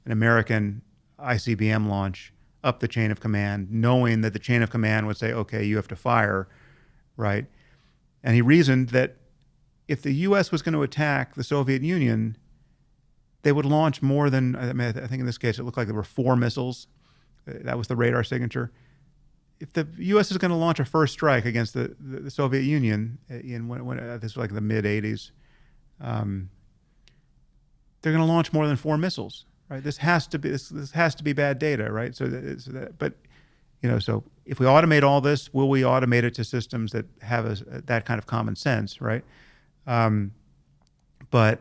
American ICBM launch up the chain of command, knowing that the chain of command would say, okay, you have to fire, right? And he reasoned that if the U.S. was going to attack the Soviet Union, they would launch more than, I mean, I think in this case it looked like there were 4 missiles. That was the radar signature. If the U.S. is going to launch a first strike against the Soviet Union when this was like the mid '80s, they're going to launch more than 4 missiles, right? This has to be bad data, right? But so if we automate all this, will we automate it to systems that have that kind of common sense, right? But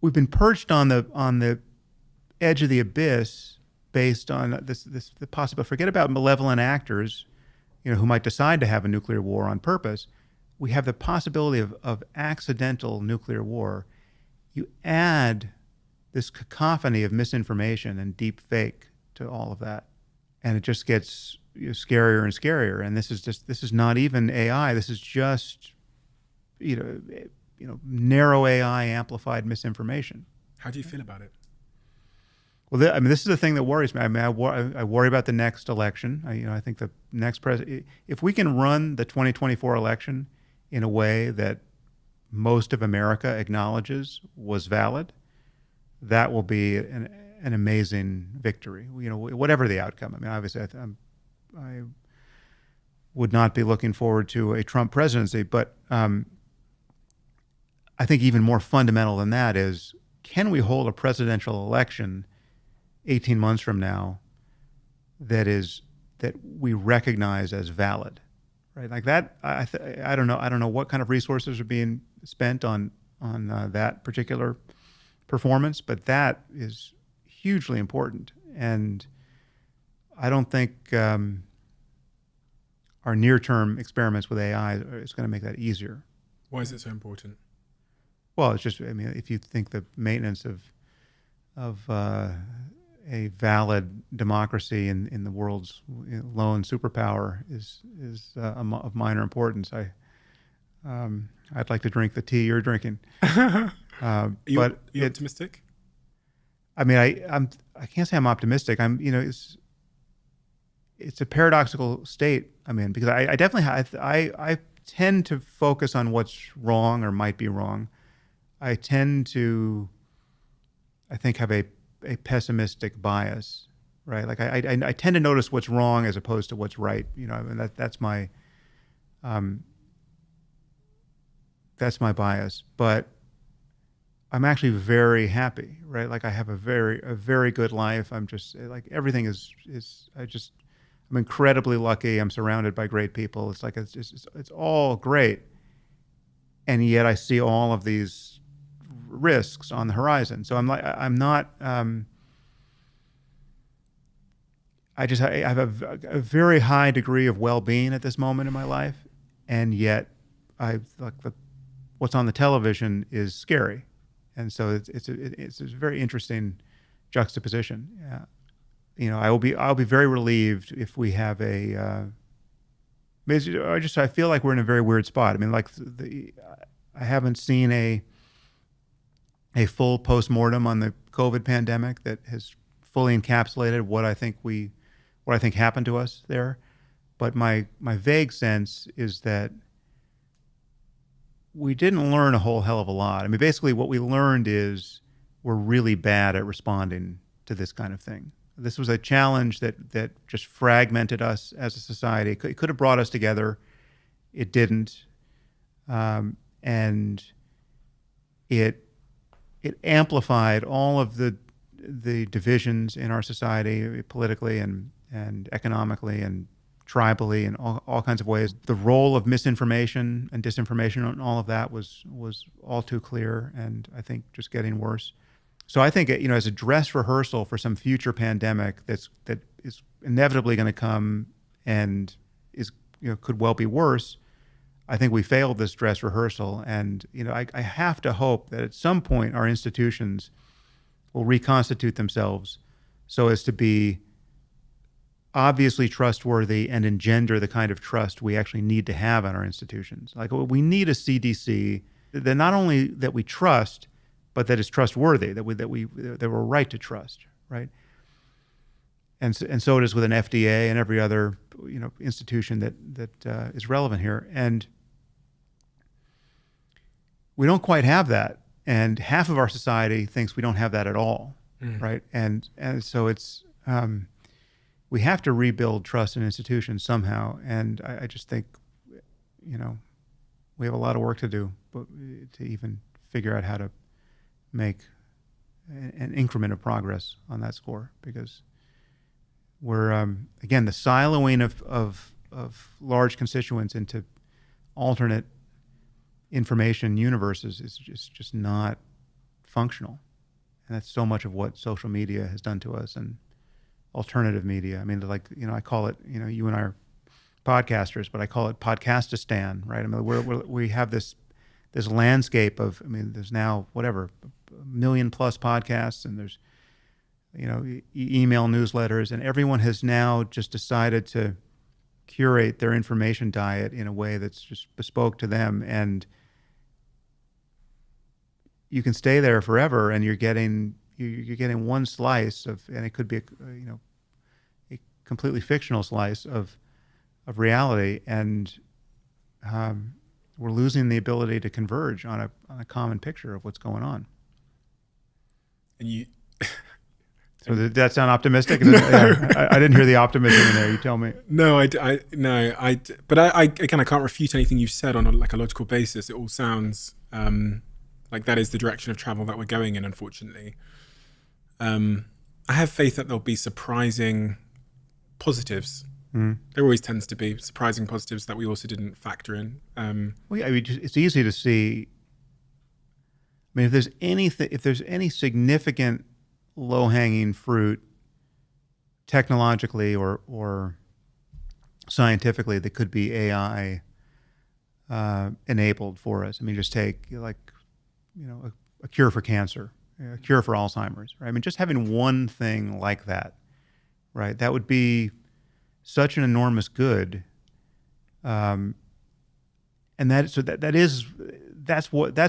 we've been perched on the edge of the abyss based on the possibility. Forget about malevolent actors, who might decide to have a nuclear war on purpose. We have the possibility of accidental nuclear war. You add this cacophony of misinformation and deep fake to all of that, and it just gets scarier and scarier. And this is not even AI. This is just narrow AI amplified misinformation. How do you feel about it? Well, this is the thing that worries me. I mean, I worry about the next election. I think the next president, if we can run the 2024 election in a way that most of America acknowledges was valid, that will be an amazing victory. Whatever the outcome. I mean, obviously, I would not be looking forward to a Trump presidency, but I think even more fundamental than that is, can we hold a presidential election 18 months from now that we recognize as valid, right? Like that, I don't know what kind of resources are being spent on that particular performance, but that is hugely important. And I don't think our near-term experiments with AI is going to make that easier. Why is it so important? Well, it's just, I mean, if you think the maintenance of a valid democracy in the world's lone superpower is of minor importance. I'd like to drink the tea you're drinking. Are you optimistic? I mean, I can't say I'm optimistic. It's a paradoxical state I'm in, because I definitely I tend to focus on what's wrong or might be wrong. I tend to, I think, have a pessimistic bias, right? Like I tend to notice what's wrong as opposed to what's right. I mean, that's my bias. But I'm actually very happy, right? Like I have a very good life. I'm just like, everything I'm incredibly lucky. I'm surrounded by great people. It's like it's all great, and yet I see all of these risks on the horizon. So I have a very high degree of well-being at this moment in my life, and yet what's on the television is scary, and so it's a very interesting juxtaposition. Yeah. I'll be very relieved if we have I feel like we're in a very weird spot. I mean, like I haven't seen a full postmortem on the COVID pandemic that has fully encapsulated what I think happened to us there. But my vague sense is that we didn't learn a whole hell of a lot. I mean, basically what we learned is we're really bad at responding to this kind of thing. This was a challenge that just fragmented us as a society. It could have brought us together. It didn't. And it amplified all of the divisions in our society, politically and economically and tribally, and all kinds of ways. The role of misinformation and disinformation and all of that was all too clear, and I think just getting worse. So I think, as a dress rehearsal for some future pandemic that is inevitably going to come and could well be worse, I think we failed this dress rehearsal. And I have to hope that at some point our institutions will reconstitute themselves so as to be obviously trustworthy and engender the kind of trust we actually need to have in our institutions. Like we need a CDC that not only that we trust, but that is trustworthy, that we're right to trust, right? And so it is with an FDA and every other institution that is relevant here. And we don't quite have that, and half of our society thinks we don't have that at all, right? And so it's we have to rebuild trust in institutions somehow, and I just think we have a lot of work to do, but to even figure out how to make an increment of progress on that score, because we're again, the siloing of large constituents into alternate information universes is just not functional, and that's so much of what social media has done to us and alternative media. I mean, like I call it, you and I are podcasters, but I call it Podcastistan, right? I mean, we have this landscape of, I mean, there's now whatever 1 million plus podcasts, and there's email newsletters, and everyone has now just decided to curate their information diet in a way that's just bespoke to them, and you can stay there forever, and you're getting one slice of, and it could be a completely fictional slice of reality, and we're losing the ability to converge on a common picture of what's going on. And you. So did that sound optimistic? No. Yeah, I didn't hear the optimism in there. You tell me. No, but I can't refute anything you said on a logical basis. It all sounds like that is the direction of travel that we're going in, unfortunately. I have faith that there'll be surprising positives. There always tends to be surprising positives that we also didn't factor in. Well, yeah, I mean, it's easy to see. I mean, if there's any significant low-hanging fruit technologically or scientifically that could be AI enabled for us. I mean, just take a cure for cancer, a cure for Alzheimer's, right? I mean, just having one thing like that, right? That would be such an enormous good, and that's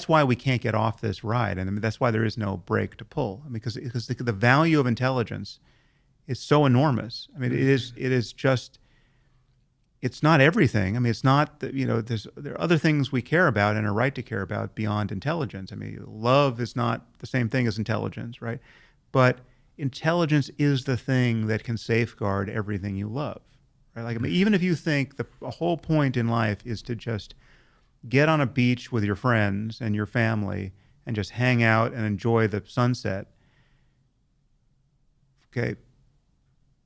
why we can't get off this ride, and I mean, that's why there is no brake to pull. I mean, because the value of intelligence is so enormous. I mean, it is just. It's not everything. I mean, it's not that, there are other things we care about and are right to care about beyond intelligence. I mean, love is not the same thing as intelligence, right? But intelligence is the thing that can safeguard everything you love, right? Like, I mean, even if you think the whole point in life is to just get on a beach with your friends and your family and just hang out and enjoy the sunset, okay,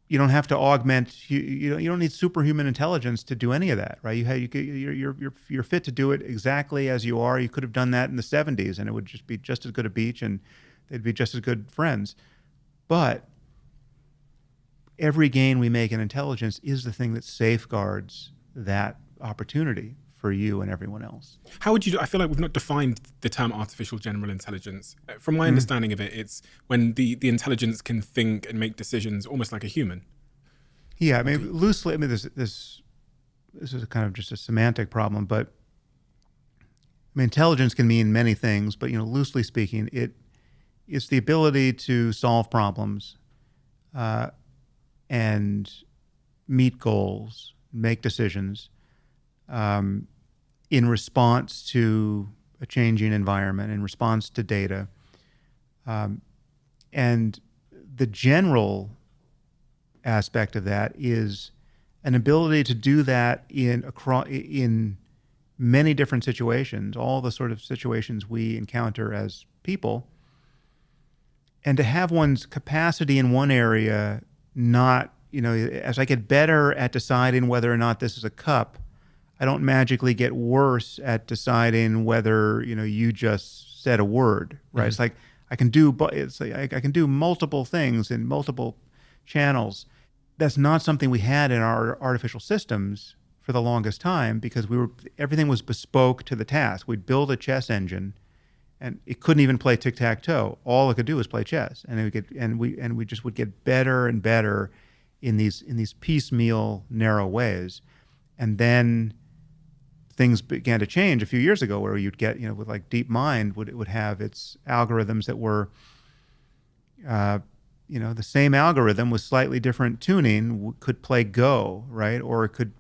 you don't have to augment. You don't need superhuman intelligence to do any of that, right? You're fit to do it exactly as you are. You could have done that in the 70s, and it would just be just as good a beach, and they'd be just as good friends. But every gain we make in intelligence is the thing that safeguards that opportunity for you and everyone else. How would you? I feel like we've not defined the term artificial general intelligence. From my understanding of it, it's when the intelligence can think and make decisions almost like a human. Yeah, I mean, loosely. I mean, this is kind of just a semantic problem, but I mean, intelligence can mean many things. But loosely speaking, it's the ability to solve problems, and meet goals, make decisions. In response to a changing environment, in response to data. And the general aspect of that is an ability to do that in many different situations, all the sort of situations we encounter as people, and to have one's capacity in one area not, as I get better at deciding whether or not this is a cup, I don't magically get worse at deciding whether you just said a word, right? Mm-hmm. It's like I can do multiple things in multiple channels. That's not something we had in our artificial systems for the longest time, because everything was bespoke to the task. We'd build a chess engine, and it couldn't even play tic-tac-toe. All it could do was play chess, and we just would get better and better in these piecemeal, narrow ways. And then things began to change a few years ago, where you'd get, with like DeepMind, would have its algorithms that were, the same algorithm with slightly different tuning could play Go, right? Or it could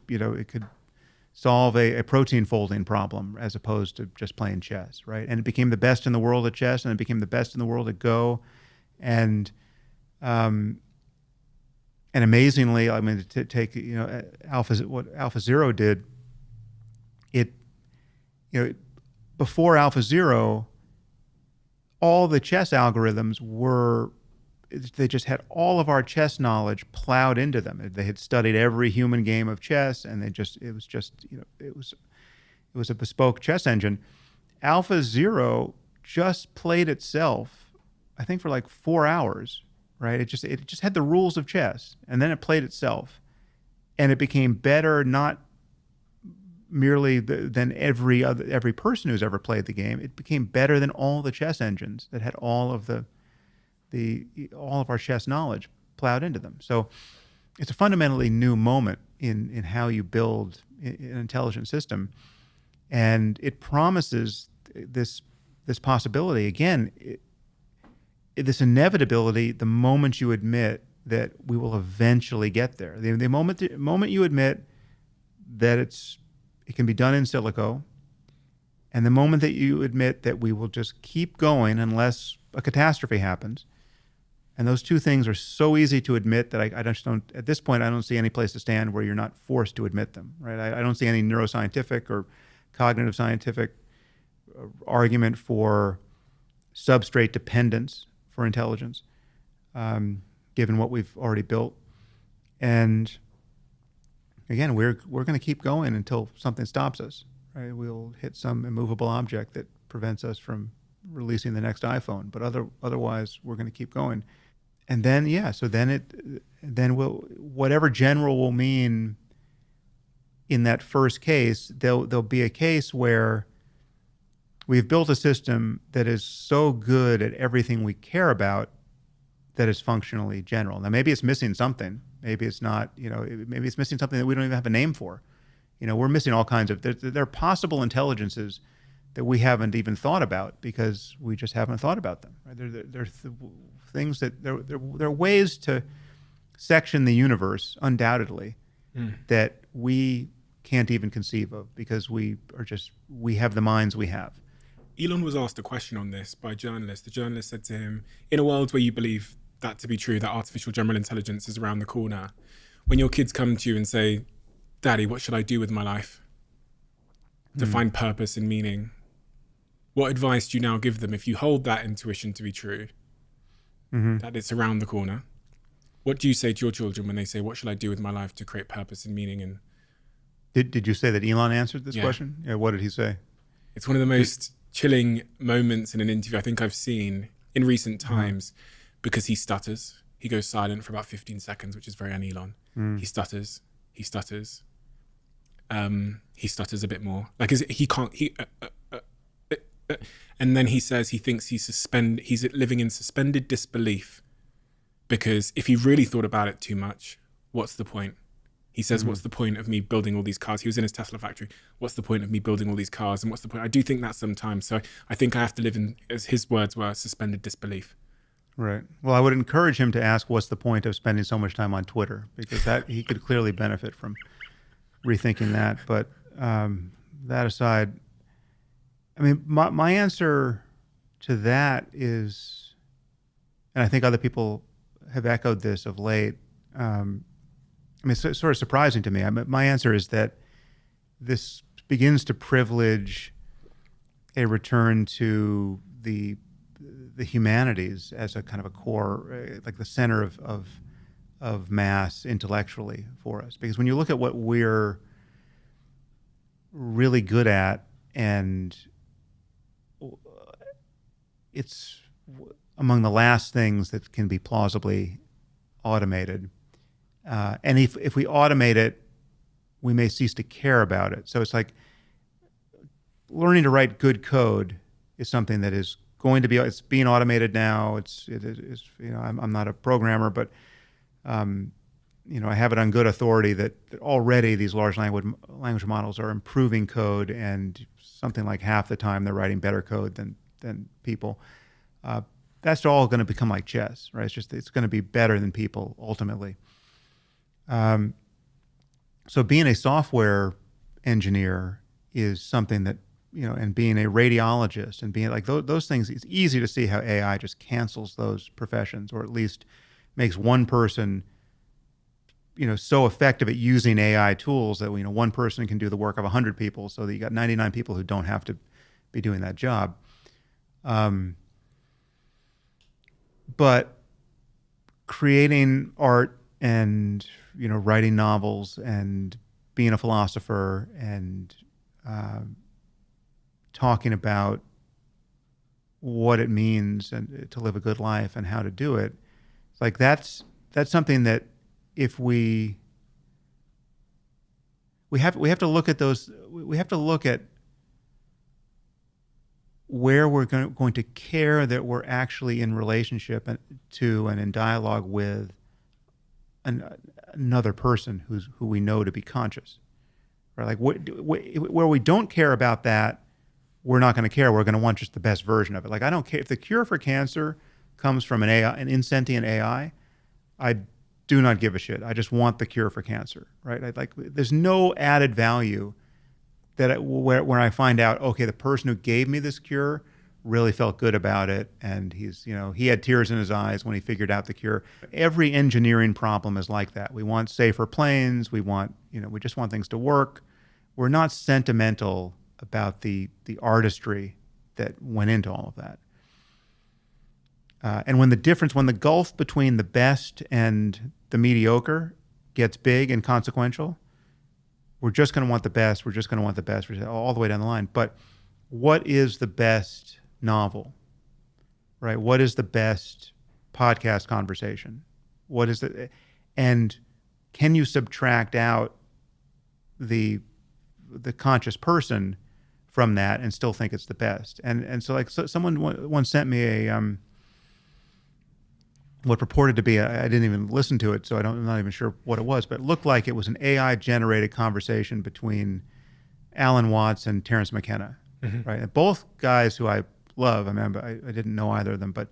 solve a protein folding problem as opposed to just playing chess, right? And it became the best in the world at chess, and it became the best in the world at Go, and amazingly, I mean, to take what AlphaZero did, before AlphaZero, all the chess algorithms they just had all of our chess knowledge plowed into them. They had studied every human game of chess, and it was a bespoke chess engine. AlphaZero just played itself, I think, for like 4 hours, right? It just had the rules of chess, and then it played itself, and it became better, not merely than every person who's ever played the game. It became better than all the chess engines that had all of all of our chess knowledge plowed into them. So it's a fundamentally new moment in how you build an intelligent system, and it promises this possibility again. This inevitability, the moment you admit that we will eventually get there, the moment you admit that it can be done in silico, and the moment that you admit that we will just keep going unless a catastrophe happens, and those two things are so easy to admit that I just don't, at this point, I don't see any place to stand where you're not forced to admit them, right? I don't see any neuroscientific or cognitive scientific argument for substrate dependence for intelligence, given what we've already built. And again, we're going to keep going until something stops us, right? We'll hit some immovable object that prevents us from releasing the next iPhone, but otherwise we're going to keep going. And then, whatever general will mean in that first case, there'll be a case where we've built a system that is so good at everything we care about that it's functionally general. Now, maybe it's missing something. Maybe it's not, maybe it's missing something that we don't even have a name for. We're missing all kinds of, there are possible intelligences that we haven't even thought about because we just haven't thought about them. Right? There are things that, there are ways to section the universe, undoubtedly, that we can't even conceive of because we have the minds we have. Elon was asked a question on this by a journalist. The journalist said to him, in a world where you believe that to be true, that artificial general intelligence is around the corner, when your kids come to you and say, Daddy, what should I do with my life to find purpose and meaning? What advice do you now give them if you hold that intuition to be true, that it's around the corner? What do you say to your children when they say, what should I do with my life to create purpose and meaning? And Did you say that Elon answered this question? Yeah, what did he say? It's one of the most chilling moments in an interview I think I've seen in recent times, because he stutters. He goes silent for about 15 seconds, which is very un-Elon. He stutters. He stutters a bit more. Like and then he says he thinks he's living in suspended disbelief, because if he really thought about it too much, what's the point? He says, what's the point of me building all these cars? He was in his Tesla factory. What's the point of me building all these cars? And what's the point? I do think that sometimes. So I think I have to live in, as his words were, suspended disbelief. Right. Well, I would encourage him to ask, what's the point of spending so much time on Twitter? Because that he could clearly benefit from rethinking that. But that aside, I mean, my answer to that is, and I think other people have echoed this of late, I mean, it's sort of surprising to me. My answer is that this begins to privilege a return to the humanities as a kind of a core, like the center of mass intellectually for us. Because when you look at what we're really good at, and it's among the last things that can be plausibly automated. And if we automate it, we may cease to care about it. So it's like learning to write good code is something that is going to be, it's being automated now. It is, I'm not a programmer, but I have it on good authority that already these large language models are improving code, and something like half the time they're writing better code than people. That's all going to become like chess, right? It's going to be better than people ultimately. So being a software engineer is something that, and being a radiologist and being like those things, it's easy to see how AI just cancels those professions, or at least makes one person, so effective at using AI tools that, one person can do the work of 100 people, so that you got 99 people who don't have to be doing that job. But creating art and, writing novels and being a philosopher and talking about what it means and to live a good life and how to do it, it's like that's something that if we have to look at those, we have to look at where we're going to care that we're actually in relationship to and in dialogue with another person who we know to be conscious, right? Like where we don't care about that, we're not going to care. We're going to want just the best version of it. Like, I don't care if the cure for cancer comes from an insentient AI. I do not give a shit. I just want the cure for cancer, right? There's no added value where I find out, okay, the person who gave me this cure really felt good about it, and he had tears in his eyes when he figured out the cure. Every engineering problem is like that. We want safer planes. We just want things to work. We're not sentimental about the artistry that went into all of that. And when the gulf between the best and the mediocre gets big and consequential, we're just going to want the best. We're just going to want the best all the way down the line. But what is the best novel, right? What is the best podcast conversation? What is it? And can you subtract out the conscious person from that and still think it's the best? And so someone once sent me what purported to be, I didn't even listen to it, so I'm not even sure what it was, but it looked like it was an AI-generated conversation between Alan Watts and Terence McKenna, right? And both guys who I love. I mean, I didn't know either of them, but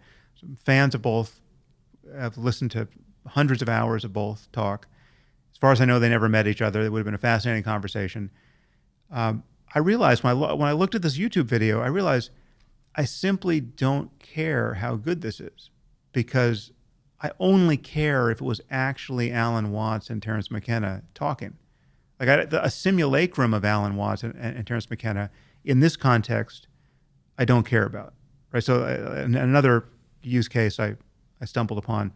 fans of both. I've listened to hundreds of hours of both talk. As far as I know, they never met each other. It would have been a fascinating conversation. I realized when I looked at this YouTube video, I realized I simply don't care how good this is, because I only care if it was actually Alan Watts and Terence McKenna talking. Like a simulacrum of Alan Watts and Terence McKenna in this context, I don't care about. Right. So another use case I stumbled upon.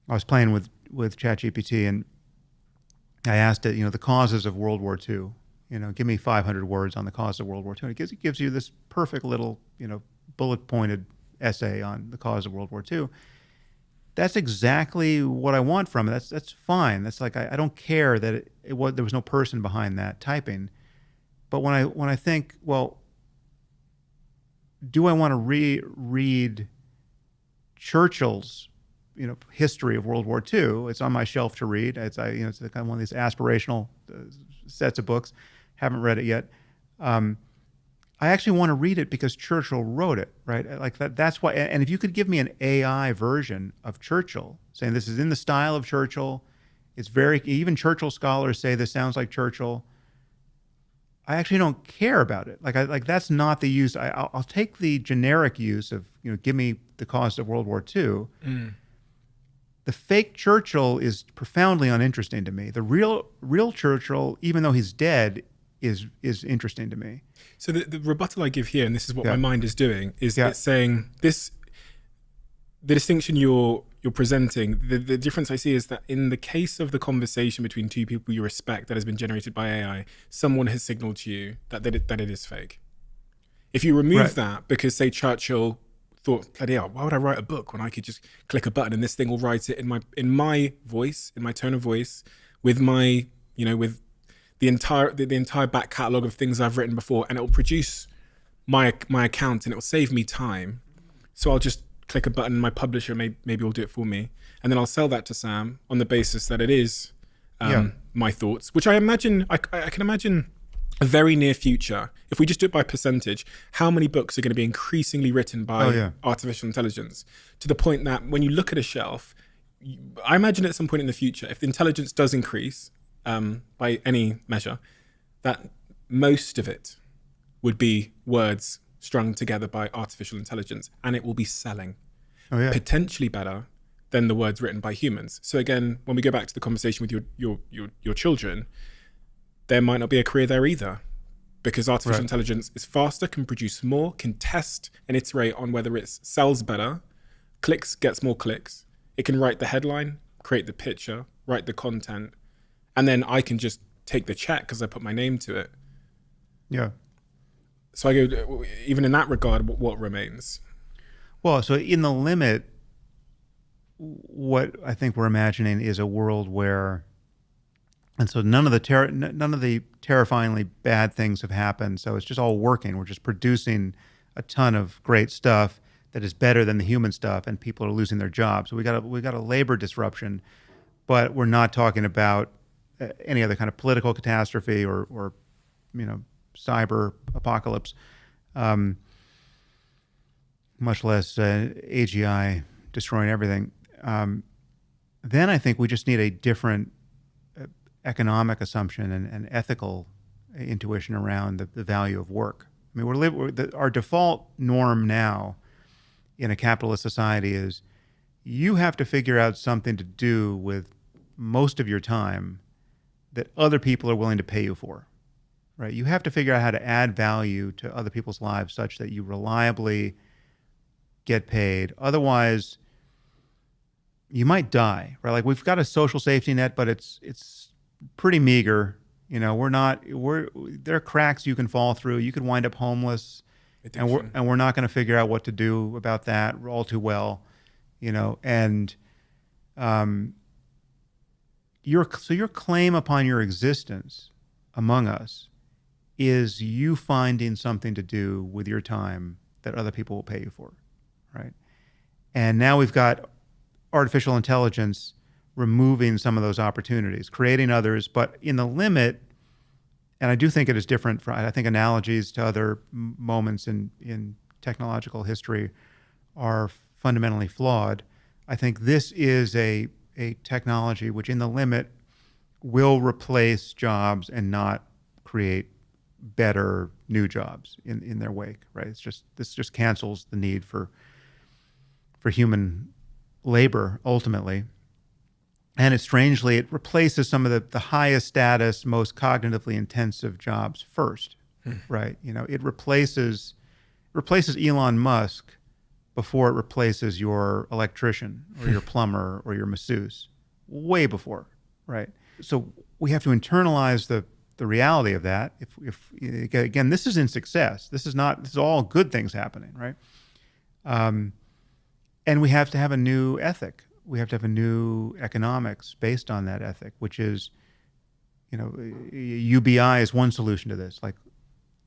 I was playing with Chatgpt, and I asked it, the causes of World War II. Give me 500 words on the cause of World War II. And it gives you this perfect little, bullet pointed essay on the cause of World War II. That's exactly what I want from it. That's fine. That's like, I don't care that there was no person behind that typing. But when I think, well, do I want to read Churchill's history of World War II? It's on my shelf to read. It's kind of one of these aspirational sets of books. Haven't read it yet. I actually want to read it because Churchill wrote it, right? Like that's why. And if you could give me an AI version of Churchill, saying this is in the style of Churchill, even Churchill scholars say this sounds like Churchill. I actually don't care about it. Like that's not the use. I'll take the generic use of give me the cause of World War II. The fake Churchill is profoundly uninteresting to me. The real Churchill, even though he's dead, is interesting to me. So the rebuttal I give here, and this is what my mind is doing, is it's saying this: the distinction you're presenting, the difference I see is that in the case of the conversation between two people you respect that has been generated by AI, someone has signaled to you that it is fake. If you remove that, because say Churchill thought, bloody hell, why would I write a book when I could just click a button and this thing will write it in my voice, in my tone of voice, with my with the entire back catalogue of things I've written before, and it will produce my account and it will save me time. So I'll just click a button, my publisher maybe will do it for me. And then I'll sell that to Sam on the basis that it is my thoughts, which I imagine, I can imagine a very near future, if we just do it by percentage, how many books are going to be increasingly written by artificial intelligence, to the point that when you look at a shelf, I imagine at some point in the future, if the intelligence does increase by any measure, that most of it would be words strung together by artificial intelligence, and it will be selling potentially better than the words written by humans. So again, when we go back to the conversation with your children, there might not be a career there either, because artificial intelligence is faster, can produce more, can test and iterate on whether it sells better, gets more clicks. It can write the headline, create the picture, write the content, and then I can just take the check because I put my name to it. Yeah. So I go, even in that regard, what remains? Well, so in the limit, what I think we're imagining is a world where, and so none of the terrifyingly bad things have happened. So it's just all working. We're just producing a ton of great stuff that is better than the human stuff, and people are losing their jobs. So we got a labor disruption, but we're not talking about any other kind of political catastrophe or cyber apocalypse, much less AGI destroying everything. Then I think we just need a different economic assumption and ethical intuition around the value of work. I mean, our default norm now in a capitalist society is you have to figure out something to do with most of your time that other people are willing to pay you for, right? You have to figure out how to add value to other people's lives such that you reliably get paid. Otherwise, you might die, right? Like, we've got a social safety net, but it's pretty meager. There are cracks you can fall through. You could wind up homeless. Addiction. And we're not going to figure out what to do about that all too well, and your claim upon your existence among us is you finding something to do with your time that other people will pay you for, right? And now we've got artificial intelligence removing some of those opportunities, creating others, but in the limit. And I do think it is different. I think analogies to other moments in technological history are fundamentally flawed. I think this is a technology which, in the limit, will replace jobs and not create better new jobs in their wake. Right? This just cancels the need for human labor ultimately. And it replaces some of the highest status, most cognitively intensive jobs first, right? It replaces Elon Musk before it replaces your electrician or your plumber or your masseuse, way before, right? So we have to internalize the reality of that. If again, this is in success. This is all good things happening, right? And we have to have a new ethic. We have to have a new economics based on that ethic, which is, UBI is one solution to this. Like,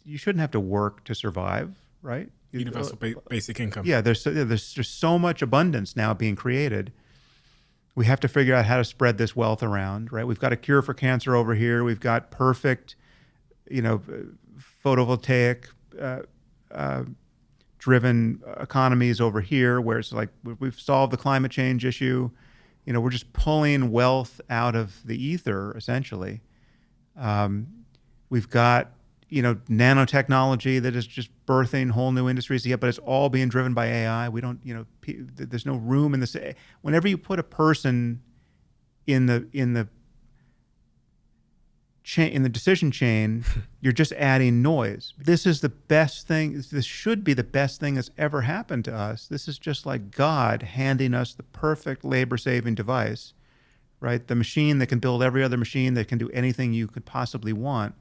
you shouldn't have to work to survive, right? Universal basic income. Yeah, there's just so much abundance now being created. We have to figure out how to spread this wealth around, right? We've got a cure for cancer over here. We've got perfect, photovoltaic driven economies over here, where it's like we've solved the climate change issue. We're just pulling wealth out of the ether, essentially. We've got, nanotechnology that is just birthing whole new industries. Yeah, but it's all being driven by AI. We don't, there's no room in this. Whenever you put a person in the decision chain, you're just adding noise. This is the best thing. This should be the best thing that's ever happened to us. This is just like God handing us the perfect labor-saving device, right? The machine that can build every other machine, that can do anything you could possibly want.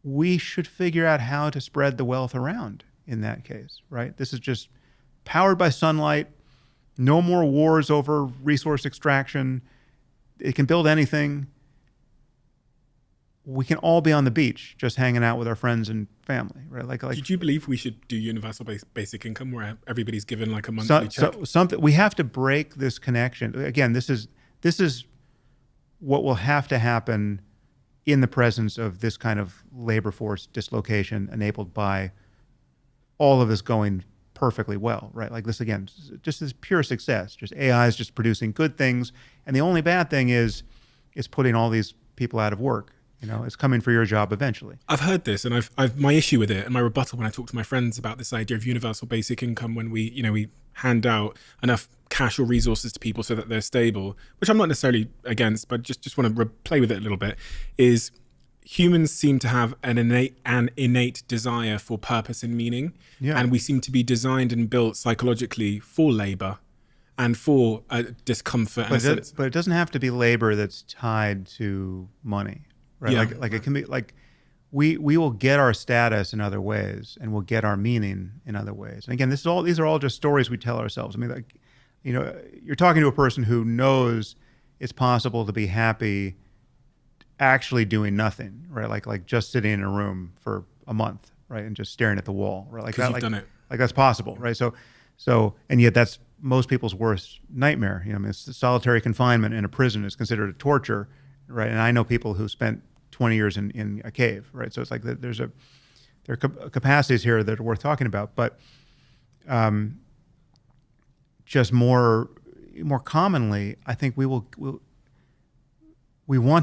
We should figure out how to spread the wealth around in that case, right? This is just powered by sunlight. No more wars over resource extraction. It can build anything. we can all be on the beach just hanging out with our friends and family, right? Like Do you believe we should do universal basic income where everybody's given like a monthly check? Something we have to break this connection. Again, this is what will have to happen in the presence of this kind of labor force dislocation enabled by all of this going perfectly well, right? Like this, again, just this pure success, just AI is just producing good things. And the only bad thing is putting all these people out of work. It's coming for your job eventually. I've heard this, and I've my issue with it, and my rebuttal when I talk to my friends about this idea of universal basic income, when we hand out enough cash or resources to people so that they're stable, which I'm not necessarily against, but just want to play with it a little bit, is humans seem to have an innate desire for purpose and meaning, and we seem to be designed and built psychologically for labor and for discomfort. But it doesn't have to be labor that's tied to money. Right. Yeah. Like it can be like we will get our status in other ways, and we'll get our meaning in other ways. And again, these are all just stories we tell ourselves. I mean, like, you're talking to a person who knows it's possible to be happy actually doing nothing, right? Like just sitting in a room for a month, right, and just staring at the wall, right? Like that, you've done it. Like that's possible, right? So, and yet that's most people's worst nightmare. I mean, solitary confinement in a prison is considered a torture. Right, and I know people who spent 20 years in a cave, right? So it's like there are capacities here that are worth talking about, but just more commonly, I think we want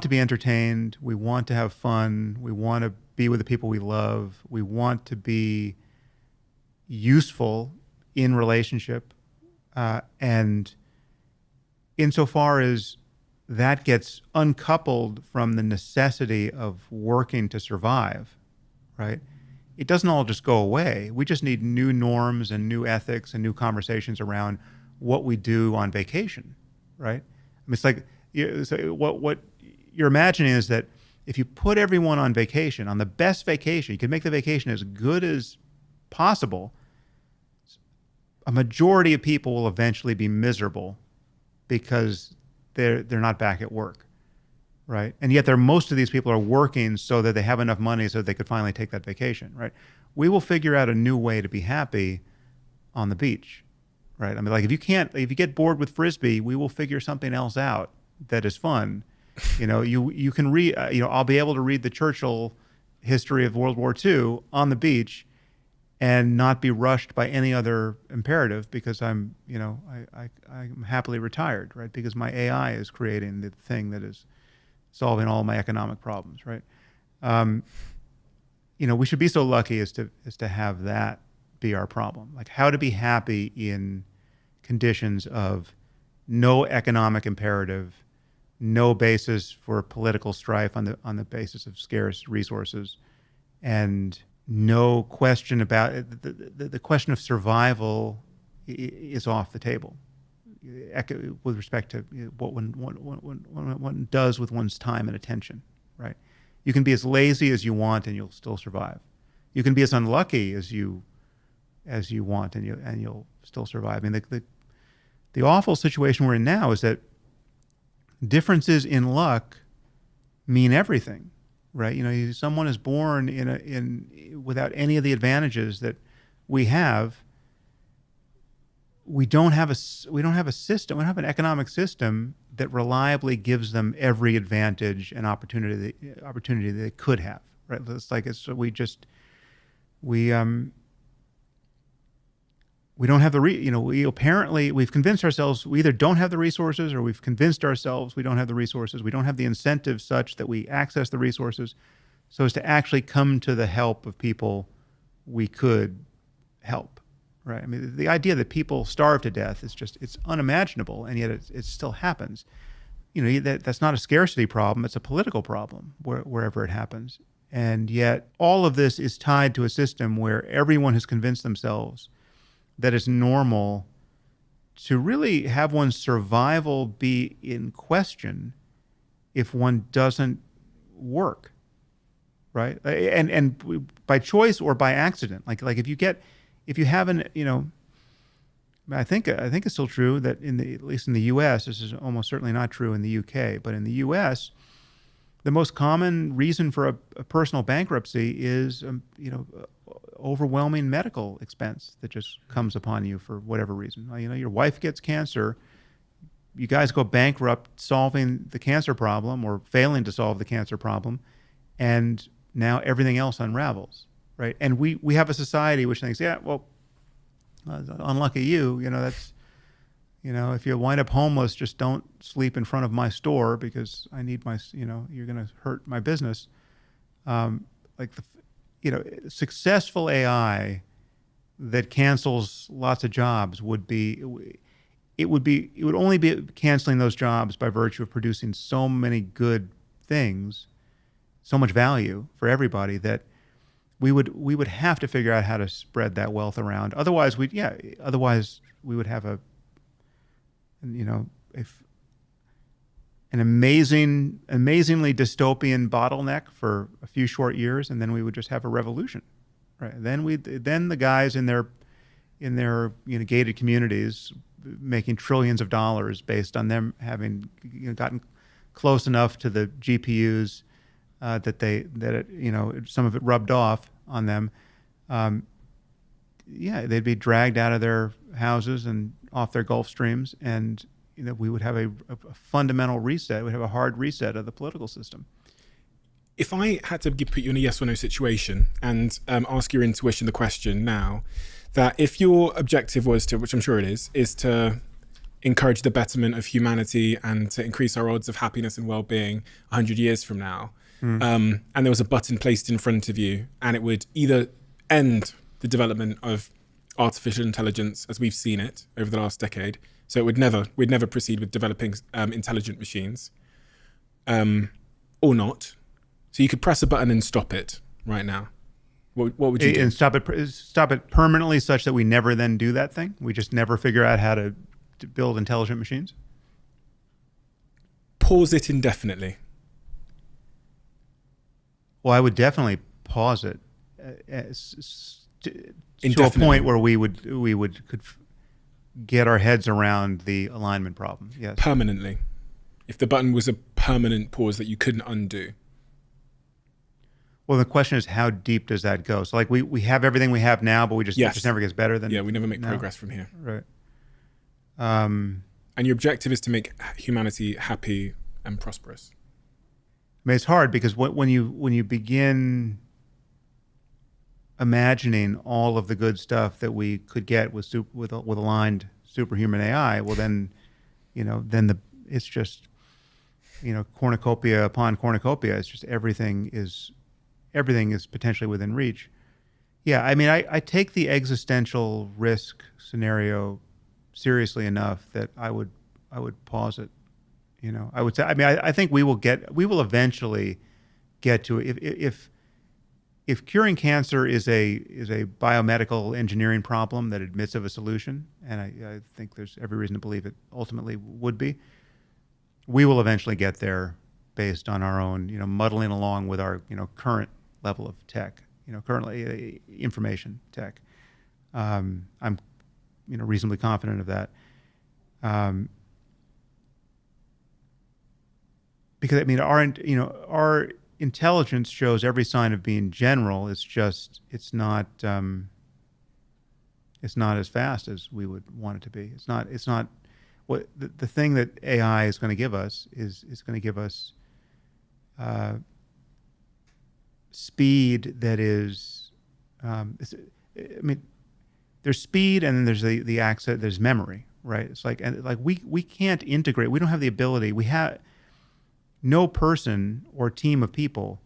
to be entertained, we want to have fun, we want to be with the people we love, we want to be useful in relationship, and insofar as that gets uncoupled from the necessity of working to survive, right? It doesn't all just go away. We just need new norms and new ethics and new conversations around what we do on vacation, right? I mean, it's like what you're imagining is that if you put everyone on vacation, on the best vacation, you can make the vacation as good as possible, a majority of people will eventually be miserable because they're not back at work, right? And yet most of these people are working so that they have enough money so that they could finally take that vacation, right? We will figure out a new way to be happy on the beach, right? I mean, like if you get bored with Frisbee, we will figure something else out that is fun. You can read, I'll be able to read the Churchill history of World War II on the beach and not be rushed by any other imperative because I'm happily retired, right? Because my AI is creating the thing that is solving all my economic problems, right? We should be so lucky as to have that be our problem. Like how to be happy in conditions of no economic imperative, no basis for political strife on the basis of scarce resources, and no question about it. The question of survival is off the table with respect to what one does with one's time and attention, right? You can be as lazy as you want and you'll still survive. You can be as unlucky as you want and you'll still survive. I mean, the awful situation we're in now is that differences in luck mean everything. Right, someone is born without any of the advantages that we have. We don't have a system. We don't have an economic system that reliably gives them every advantage and opportunity they could have. Right, we don't have the we've convinced ourselves we either don't have the resources or we've convinced ourselves we don't have the resources. We don't have the incentives such that we access the resources so as to actually come to the help of people we could help, right? I mean, the idea that people starve to death it's unimaginable, and yet it still happens. That's not a scarcity problem. It's a political problem wherever it happens. And yet all of this is tied to a system where everyone has convinced themselves that it's normal to really have one's survival be in question if one doesn't work, right? And by choice or by accident. Like if you haven't, I think it's still true that at least in the U.S., this is almost certainly not true in the U.K., but in the U.S., The most common reason for a personal bankruptcy is, overwhelming medical expense that just comes upon you for whatever reason. Your wife gets cancer. You guys go bankrupt solving the cancer problem or failing to solve the cancer problem, and now everything else unravels, right? And we have a society which thinks, yeah, well, unlucky you, that's, if you wind up homeless, just don't sleep in front of my store because I need you're going to hurt my business. Successful AI that cancels lots of jobs would only be canceling those jobs by virtue of producing so many good things, so much value for everybody that we would have to figure out how to spread that wealth around. Otherwise we would have an amazingly dystopian bottleneck for a few short years, and then we would just have a revolution, right? Then the guys in their gated communities making trillions of dollars based on them having gotten close enough to the GPUs that some of it rubbed off on them. They'd be dragged out of their houses and off their Gulf Streams, and we would have a fundamental reset. We'd have a hard reset of the political system. If I had to put you in a yes or no situation and ask your intuition the question now, that if your objective was to, which I'm sure it is to encourage the betterment of humanity and to increase our odds of happiness and well-being 100 years from now, and there was a button placed in front of you, and it would either end the development of artificial intelligence as we've seen it over the last decade, so we'd never proceed with developing intelligent machines, or not. So you could press a button and stop it right now. What would you do? And stop it permanently, such that we never then do that thing? We just never figure out how to build intelligent machines? Pause it indefinitely. Well, I would definitely pause it to a point where we could get our heads around the alignment problem. Yes. Permanently. If the button was a permanent pause that you couldn't undo. Well, the question is, how deep does that go? So, like, we have everything we have now, but it just never gets better than. Yeah, we never make progress from here. Right. And your objective is to make humanity happy and prosperous. I mean, it's hard because when you begin imagining all of the good stuff that we could get with aligned superhuman AI, well, then it's just cornucopia upon cornucopia. It's just everything is potentially within reach. Yeah, I mean, I take the existential risk scenario seriously enough that I would pause it. I would say. I mean, I think we will eventually get to it. If curing cancer is a biomedical engineering problem that admits of a solution, and I think there's every reason to believe it ultimately would be, we will eventually get there based on our own, muddling along with our, current level of tech, currently information tech. I'm, reasonably confident of that. Because I mean, our intelligence shows every sign of being general. It's just it's not as fast as we would want it to be. It's not what the thing that AI is going to give us is going to give us speed that is. I mean, there's speed and then there's the access. There's memory, right? It's like we can't integrate. We don't have the ability. No person or team of people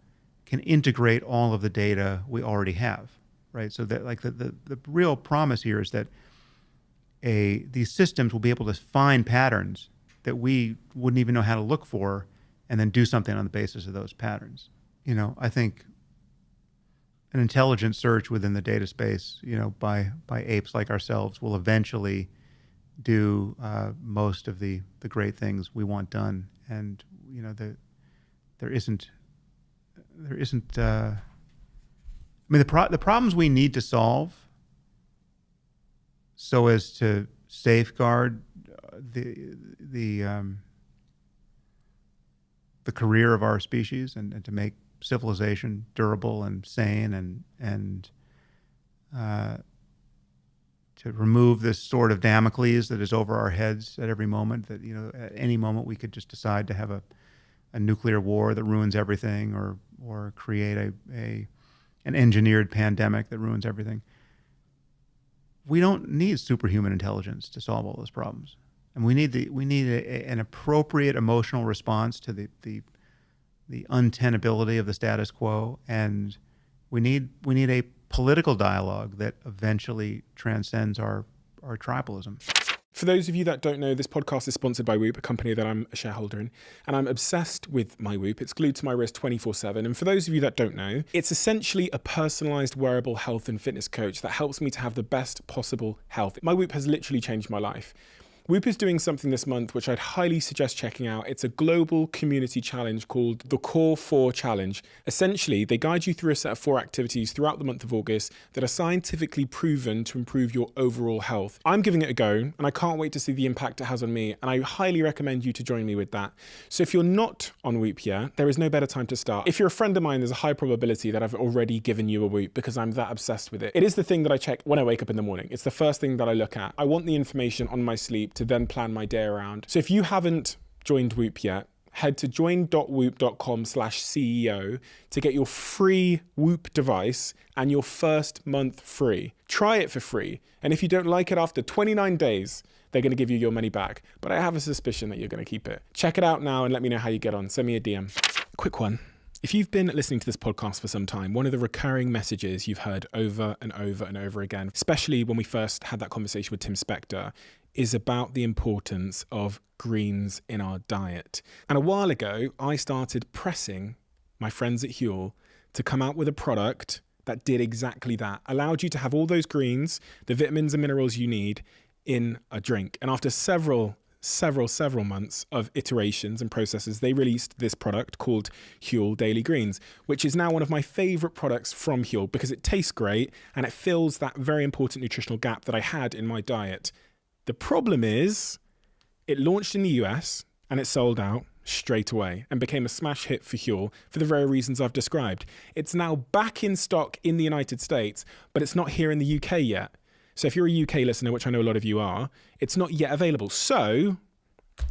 can integrate all of the data we already have, right? So that the real promise here is that these systems will be able to find patterns that we wouldn't even know how to look for, and then do something on the basis of those patterns. I think an intelligent search within the data space, by apes like ourselves, will eventually do most of the great things we want done. And there isn't. I mean, the problems we need to solve, so as to safeguard the the career of our species and to make civilization durable and sane and to remove this sword of Damocles that is over our heads at every moment, that, at any moment we could just decide to have a nuclear war that ruins everything, or create an engineered pandemic that ruins everything. We don't need superhuman intelligence to solve all those problems. And we need an appropriate emotional response to the untenability of the status quo, and we need a political dialogue that eventually transcends our tribalism. For those of you that don't know, this podcast is sponsored by Whoop, a company that I'm a shareholder in, and I'm obsessed with my Whoop. It's glued to my wrist 24/7. And for those of you that don't know, it's essentially a personalized wearable health and fitness coach that helps me to have the best possible health. My Whoop has literally changed my life. Whoop is doing something this month which I'd highly suggest checking out. It's a global community challenge called the Core 4 Challenge. Essentially, they guide you through a set of 4 activities throughout the month of August that are scientifically proven to improve your overall health. I'm giving it a go, and I can't wait to see the impact it has on me, and I highly recommend you to join me with that. So if you're not on Whoop yet, there is no better time to start. If you're a friend of mine, there's a high probability that I've already given you a Whoop because I'm that obsessed with it. It is the thing that I check when I wake up in the morning. It's the first thing that I look at. I want the information on my sleep to then plan my day around. So if you haven't joined Whoop yet, head to join.whoop.com/CEO to get your free Whoop device and your first month free. Try it for free. And if you don't like it after 29 days, they're going to give you your money back. But I have a suspicion that you're going to keep it. Check it out now and let me know how you get on. Send me a DM. Quick one. If you've been listening to this podcast for some time, one of the recurring messages you've heard over and over and over again, especially when we first had that conversation with Tim Spector, is about the importance of greens in our diet. And a while ago, I started pressing my friends at Huel to come out with a product that did exactly that, allowed you to have all those greens, the vitamins and minerals you need in a drink. And after several months of iterations and processes, they released this product called Huel Daily Greens, which is now one of my favorite products from Huel because it tastes great and it fills that very important nutritional gap that I had in my diet. The problem is it launched in the US and it sold out straight away and became a smash hit for Huel for the very reasons I've described. It's now back in stock in the United States, but it's not here in the UK yet. So if you're a UK listener, which I know a lot of you are, it's not yet available. So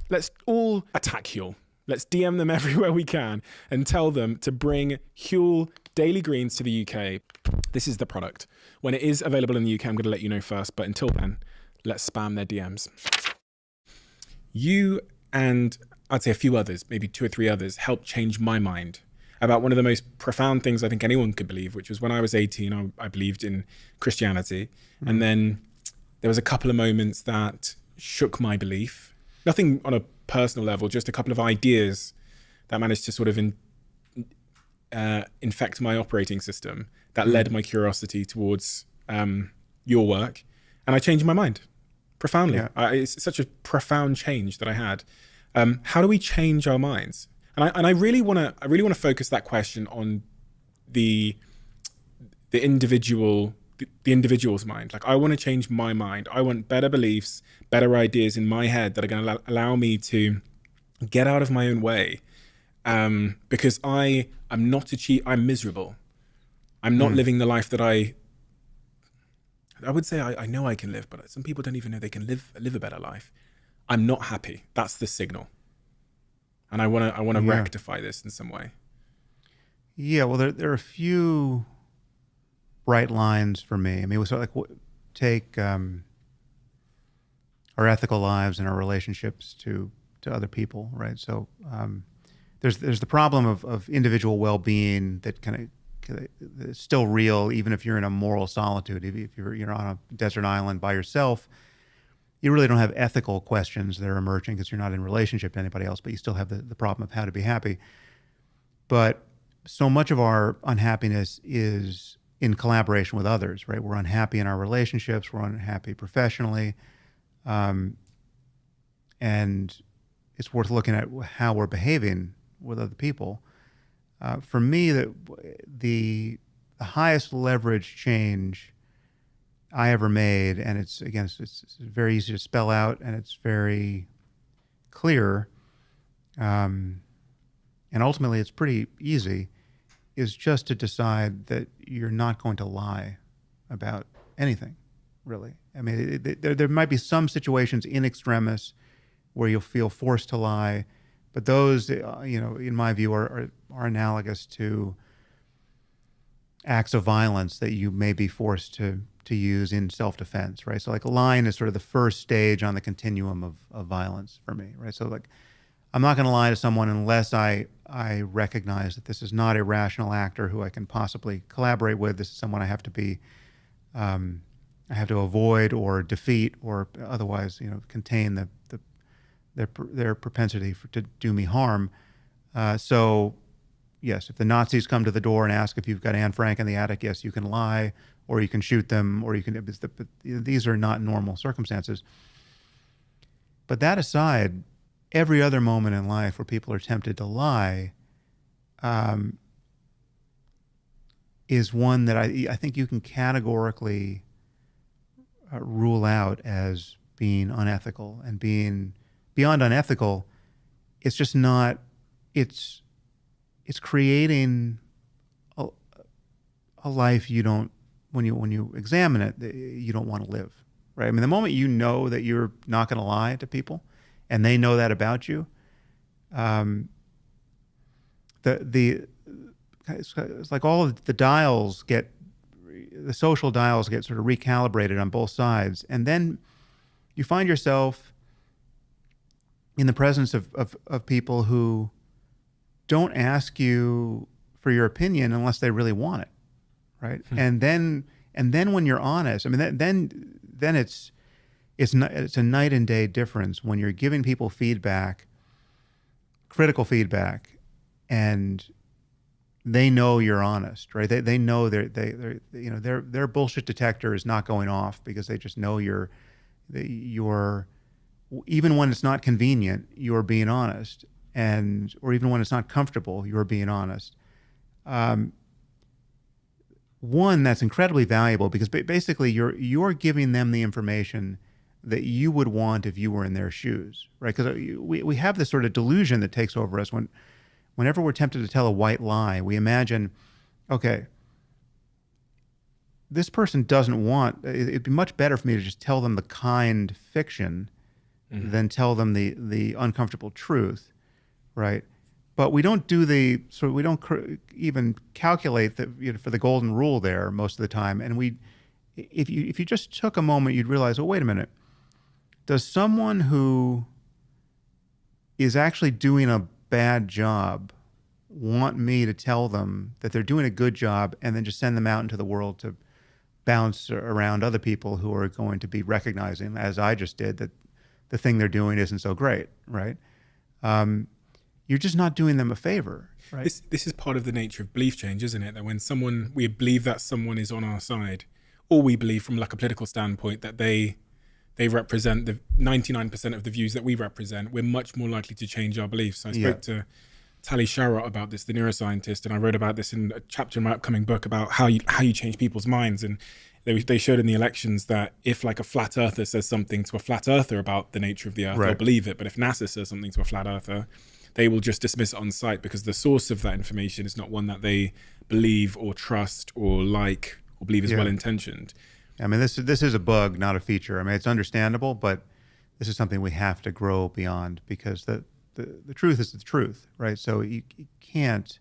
let's all attack Huel. Let's DM them everywhere we can and tell them to bring Huel Daily Greens to the UK. This is the product. When it is available in the UK, I'm going to let you know first. But until then, let's spam their DMs. You and I'd say a few others, maybe 2 or 3 others, helped change my mind about one of the most profound things I think anyone could believe, which was when I was 18, I believed in Christianity. Mm-hmm. And then there was a couple of moments that shook my belief. Nothing on a personal level, just a couple of ideas that managed to sort of infect my operating system that led my curiosity towards your work. And I changed my mind profoundly. Yeah. It's such a profound change that I had. How do we change our minds? And I really want to focus that question on the individual's mind. Like, I want to change my mind. I want better beliefs, better ideas in my head that are going to allow me to get out of my own way. Because I'm miserable. I'm not living the life that I would say I know I can live, but some people don't even know they can live a better life. I'm not happy. That's the signal. And I want to rectify this in some way. Yeah, well, there are a few bright lines for me. I mean, we sort of take our ethical lives and our relationships to other people, right? So there's the problem of individual well-being that kind of is still real, even if you're in a moral solitude. If you're on a desert island by yourself, you really don't have ethical questions that are emerging because you're not in relationship to anybody else, but you still have the problem of how to be happy. But so much of our unhappiness is in collaboration with others, right? We're unhappy in our relationships, we're unhappy professionally, and it's worth looking at how we're behaving with other people. For me, the highest leverage change I ever made, and it's very easy to spell out, and it's very clear, and and ultimately it's pretty easy, is just to decide that you're not going to lie about anything, really. I mean, there might be some situations in extremis where you'll feel forced to lie, but those, in my view, are analogous to acts of violence that you may be forced to use in self-defense, right? So like lying is sort of the first stage on the continuum of violence for me, right? So like, I'm not going to lie to someone unless I recognize that this is not a rational actor who I can possibly collaborate with. This is someone I have to avoid or defeat, or otherwise, contain their propensity to do me harm. So, yes, if the Nazis come to the door and ask if you've got Anne Frank in the attic, yes, you can lie, or you can shoot them, or you can. These are not normal circumstances. But that aside, every other moment in life where people are tempted to lie is one that I think you can categorically rule out as being unethical, and being beyond unethical. It's just not. It's creating a life you don't. When you examine it, you don't want to live, right? I mean, the moment you know that you're not going to lie to people, and they know that about you, it's like all of the social dials get sort of recalibrated on both sides, and then you find yourself in the presence of people who don't ask you for your opinion unless they really want it, right? And then when you're honest, I mean, then it's a night and day difference when you're giving people feedback, critical feedback, and they know you're honest, right? They know their bullshit detector is not going off because they just know you're even when it's not convenient, you're being honest, or even when it's not comfortable, you're being honest. One, that's incredibly valuable because basically you're giving them the information that you would want if you were in their shoes, right? Because we have this sort of delusion that takes over us whenever we're tempted to tell a white lie. We imagine, okay, this person doesn't want. It'd be much better for me to just tell them the kind fiction than tell them the uncomfortable truth, right? But we don't do we don't even calculate for the golden rule there most of the time. And if you just took a moment, you'd realize, oh, wait a minute. Does someone who is actually doing a bad job want me to tell them that they're doing a good job and then just send them out into the world to bounce around other people who are going to be recognizing, as I just did, that the thing they're doing isn't so great, right? You're just not doing them a favor, right? This is part of the nature of belief change, isn't it? That when we believe that someone is on our side, or we believe from like a political standpoint that they represent the 99% of the views that we represent, we're much more likely to change our beliefs. I spoke to Tali Sharot about this, the neuroscientist, and I wrote about this in a chapter in my upcoming book about how you change people's minds. And they showed in the elections that if like a flat earther says something to a flat earther about the nature of the earth, they'll believe it. But if NASA says something to a flat earther, they will just dismiss it on sight because the source of that information is not one that they believe or trust or like or believe is well-intentioned. I mean, this is a bug, not a feature. I mean, it's understandable, but this is something we have to grow beyond because the truth is the truth, right? So you can't.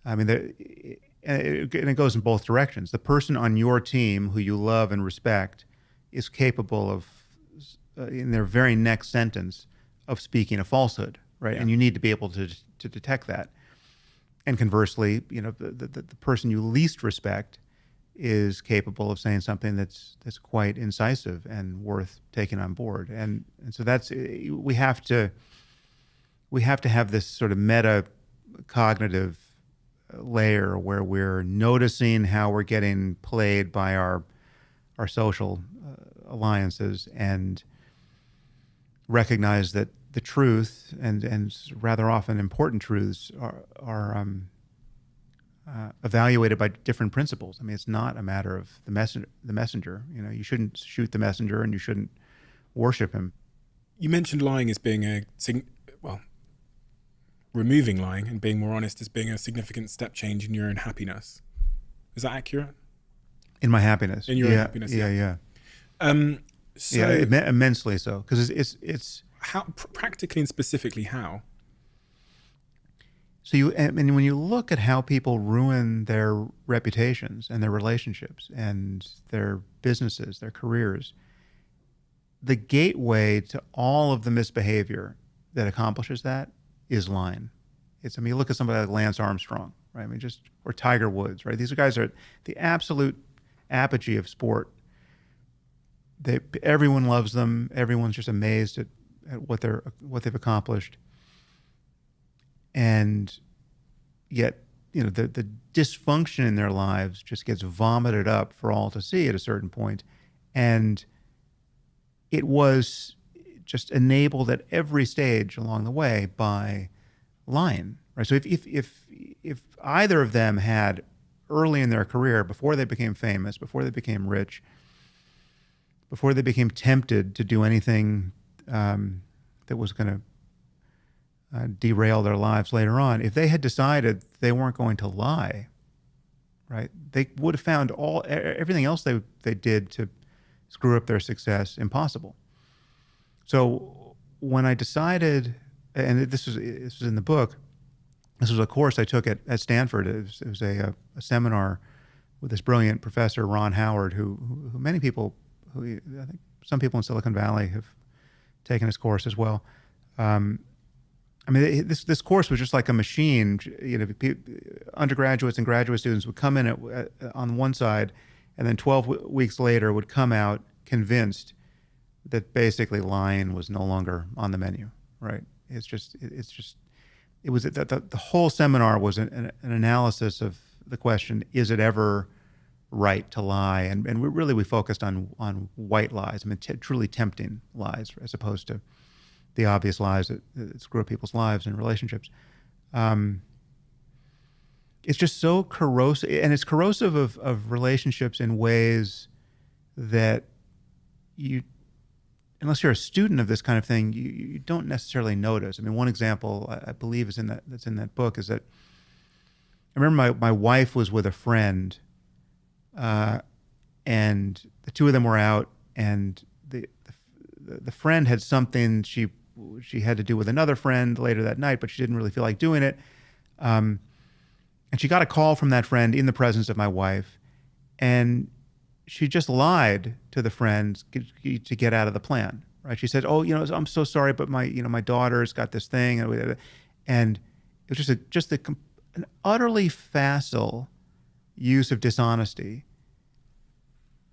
I mean, and it goes in both directions. The person on your team who you love and respect is capable of, in their very next sentence, of speaking a falsehood, right? Yeah. And you need to be able to detect that. And conversely, the person you least respect is capable of saying something that's quite incisive and worth taking on board. And so we have to have this sort of meta cognitive layer where we're noticing how we're getting played by our social alliances and recognize that the truth and rather often important truths are evaluated by different principles. I mean, it's not a matter of the messenger. You shouldn't shoot the messenger and you shouldn't worship him. You mentioned lying as being removing lying and being more honest as being a significant step change in your own happiness. Is that accurate? In my happiness. In your own happiness, Yeah. So Yeah, immensely so. Because it's how practically and specifically how? so when you look at how people ruin their reputations and their relationships and their businesses, their careers, the gateway to all of the misbehavior that accomplishes that is lying. You look at somebody like Lance Armstrong, right? I mean, or Tiger Woods, right? These guys are at the absolute apogee of sport. Everyone loves them. Everyone's just amazed at what they've accomplished. And yet, the dysfunction in their lives just gets vomited up for all to see at a certain point. And it was just enabled at every stage along the way by lying, right? So if either of them had early in their career, before they became famous, before they became rich, before they became tempted to do anything that was going to derail their lives later on, if they had decided they weren't going to lie, right, they would have found everything else they did to screw up their success impossible. So when I decided, and this was in the book, this was a course I took at Stanford. It was a seminar with this brilliant professor, Ron Howard, who many people, I think some people in Silicon Valley have taken his course as well. This course was just like a machine. Undergraduates and graduate students would come in on one side, and then 12 weeks later would come out convinced that basically lying was no longer on the menu, right? It was the whole seminar was an analysis of the question: is it ever right to lie? And we focused on white lies. I mean, truly tempting lies, as opposed to the obvious lies that screw up people's lives and relationships. It's just so corrosive, and it's corrosive of relationships in ways that unless you're a student of this kind of thing, you don't necessarily notice. I mean, one example I believe that's in that book is that I remember my wife was with a friend, and the two of them were out, and the friend had something she had to do with another friend later that night, but she didn't really feel like doing it. And she got a call from that friend in the presence of my wife, and she just lied to the friend to get out of the plan, right? She said, "Oh, I'm so sorry, but my daughter's got this thing," and it was just an utterly facile use of dishonesty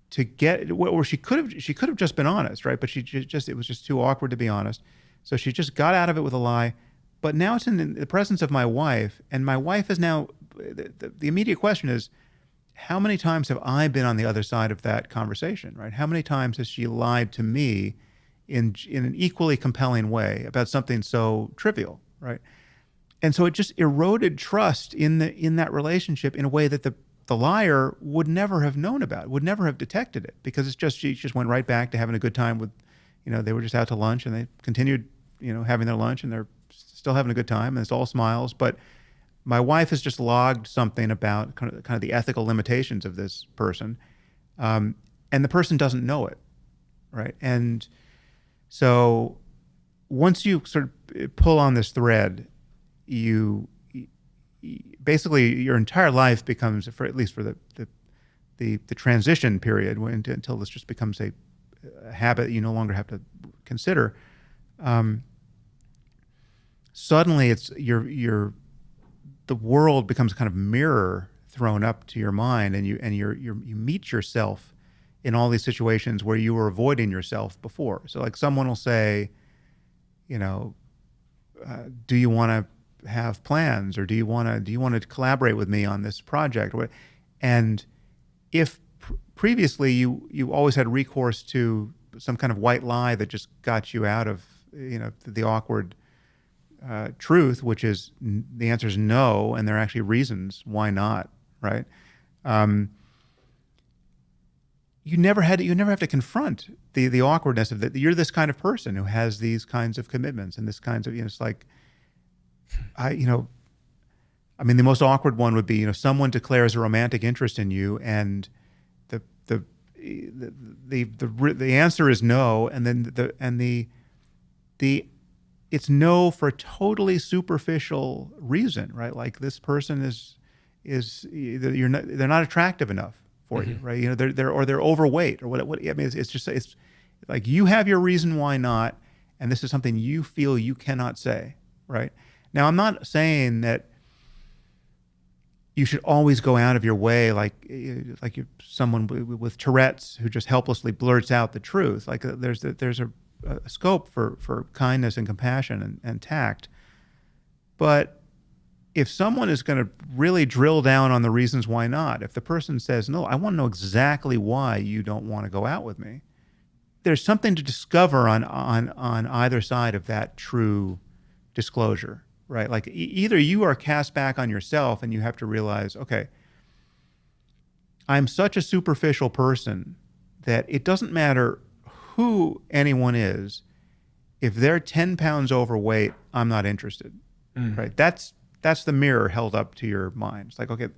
to get where she could have just been honest, right? But it was just too awkward to be honest, so she just got out of it with a lie. But now it's in the presence of my wife, and my wife is now the immediate question is, how many times have I been on the other side of that conversation, right? How many times has she lied to me in an equally compelling way about something so trivial, right? And so it just eroded trust in that relationship in a way that the liar would never have known about, would never have detected it, because she just went right back to having a good time with, they were just out to lunch, and they continued, having their lunch, and they're still having a good time, and it's all smiles. But my wife has just logged something about kind of the ethical limitations of this person, and the person doesn't know it, right? And so once you sort of pull on this thread, basically your entire life becomes, at least for the transition period until this just becomes a habit you no longer have to consider. Suddenly, it's the world becomes a kind of mirror thrown up to your mind, and you meet yourself in all these situations where you were avoiding yourself before. So, like, someone will say, do you want to have plans, or do you want to collaborate with me on this project? And if previously you always had recourse to some kind of white lie that just got you out of the awkward truth, which is the answer is no, and there are actually reasons why not, right? You never have to confront the awkwardness of that. You're this kind of person who has these kinds of commitments and this kinds of, it's like, the most awkward one would be, someone declares a romantic interest in you, and the answer is no, and then it's no for a totally superficial reason, right? Like this person they're not attractive enough for you, right? They're overweight or what. I mean, it's like you have your reason why not, and this is something you feel you cannot say, right? Now, I'm not saying that you should always go out of your way like you're someone with Tourette's who just helplessly blurts out the truth. Like there's a scope for kindness and compassion and tact. But if someone is going to really drill down on the reasons why not, if the person says, no, I want to know exactly why you don't want to go out with me, there's something to discover on either side of that true disclosure. Right, like either you are cast back on yourself and you have to realize, okay, I'm such a superficial person that it doesn't matter who anyone is. If they're 10 pounds overweight, I'm not interested. Right? That's the mirror held up to your mind. It's like, okay,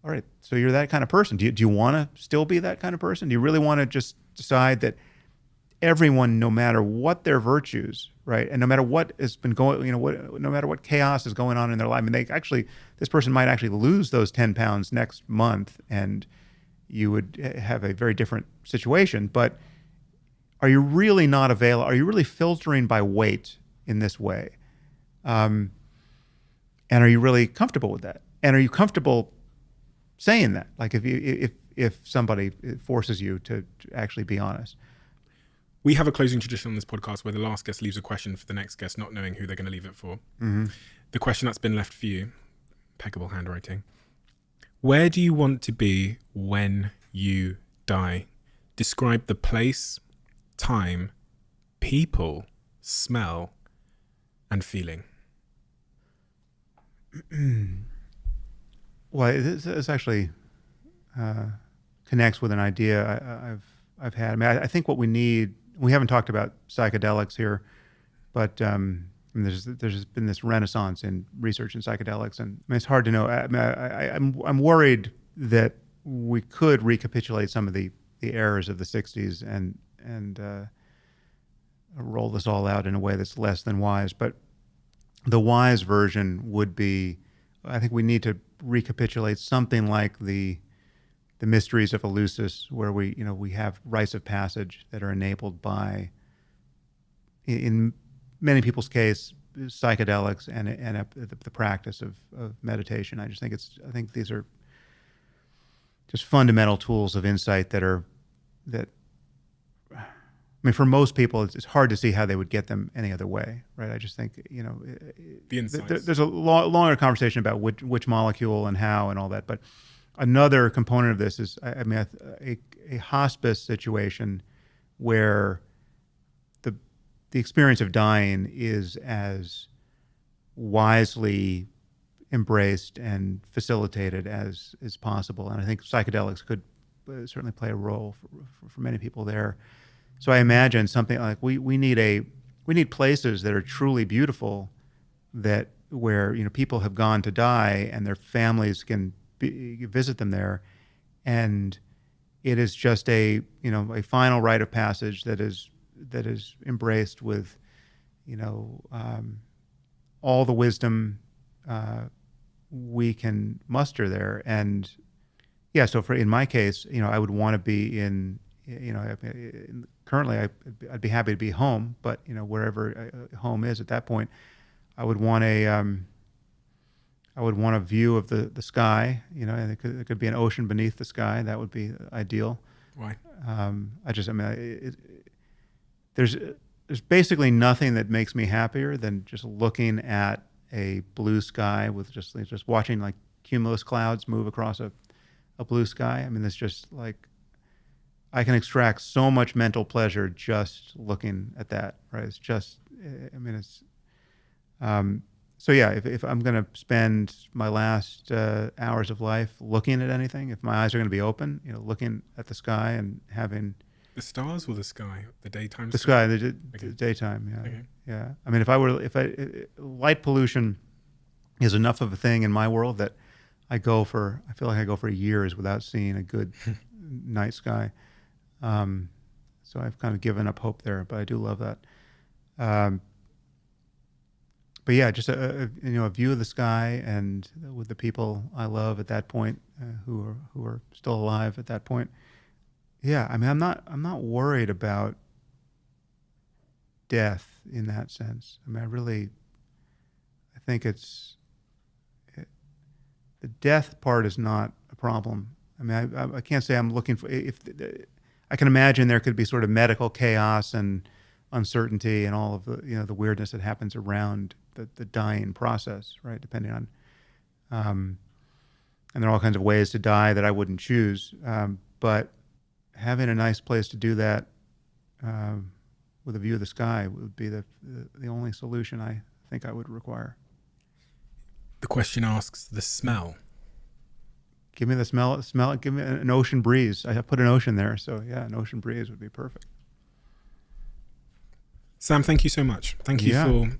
all right, so you're that kind of person. Do you want to still be that kind of person? Do you really want to just decide that everyone, no matter what their virtues, right, and no matter what has been going, no matter what chaos is going on in their life, I mean, this person might actually lose those 10 pounds next month, and you would have a very different situation. But are you really not available? Are you really filtering by weight in this way? And are you really comfortable with that? And are you comfortable saying that? Like if somebody forces you to actually be honest. We have a closing tradition on this podcast where the last guest leaves a question for the next guest, not knowing who they're going to leave it for. The question that's been left for you, impeccable handwriting. Where do you want to be when you die? Describe the place, time, people, smell, and feeling. Well, this actually connects with an idea I've had. I mean, I think what we need. We haven't talked about psychedelics here, but there's been this renaissance in research in psychedelics, and I mean, it's hard to know. I'm worried that we could recapitulate some of the errors of the '60s and roll this all out in a way that's less than wise. But the wise version would be, I think we need to recapitulate something like the mysteries of Eleusis, where we have rites of passage that are enabled by, in many people's case, psychedelics and the practice of meditation. I think these are just fundamental tools of insight that I mean, for most people, it's hard to see how they would get them any other way, right? I just think, The insights. there's a longer conversation about which molecule and how and all that, but another component of this is, a hospice situation where the experience of dying is as wisely embraced and facilitated as is possible, and I think psychedelics could certainly play a role for many people there. So I imagine something like we need places that are truly beautiful, where people have gone to die and their families can visit them there, and it is just a final rite of passage that is embraced with all the wisdom we can muster there. And yeah, so in my case, I would want to be in currently I'd be happy to be home, but wherever home is at that point, I would want a view of the sky, and it could be an ocean beneath the sky. That would be ideal. Why? There's basically nothing that makes me happier than just looking at a blue sky with just watching like cumulus clouds move across a blue sky. I mean, it's just like, I can extract so much mental pleasure just looking at that, right? It's just, so yeah, if I'm going to spend my last hours of life looking at anything, if my eyes are going to be open, looking at the sky and having the stars or the sky, the daytime. The daytime, yeah, Okay. yeah. I mean, if light pollution is enough of a thing in my world that I feel like I go for years without seeing a good night sky. So I've kind of given up hope there, but I do love that. But yeah, just a view of the sky and with the people I love at that point, who are still alive at that point. Yeah, I mean, I'm not worried about death in that sense. I mean, I think the death part is not a problem. I mean, I can't say I'm looking for, I can imagine there could be sort of medical chaos and uncertainty and all of the weirdness that happens around the dying process, right? Depending on, and there are all kinds of ways to die that I wouldn't choose. But having a nice place to do that with a view of the sky would be the only solution I think I would require. The question asks the smell. Give me the smell. Give me an ocean breeze. I put an ocean there, so yeah, an ocean breeze would be perfect. Sam, thank you so much. Thank you for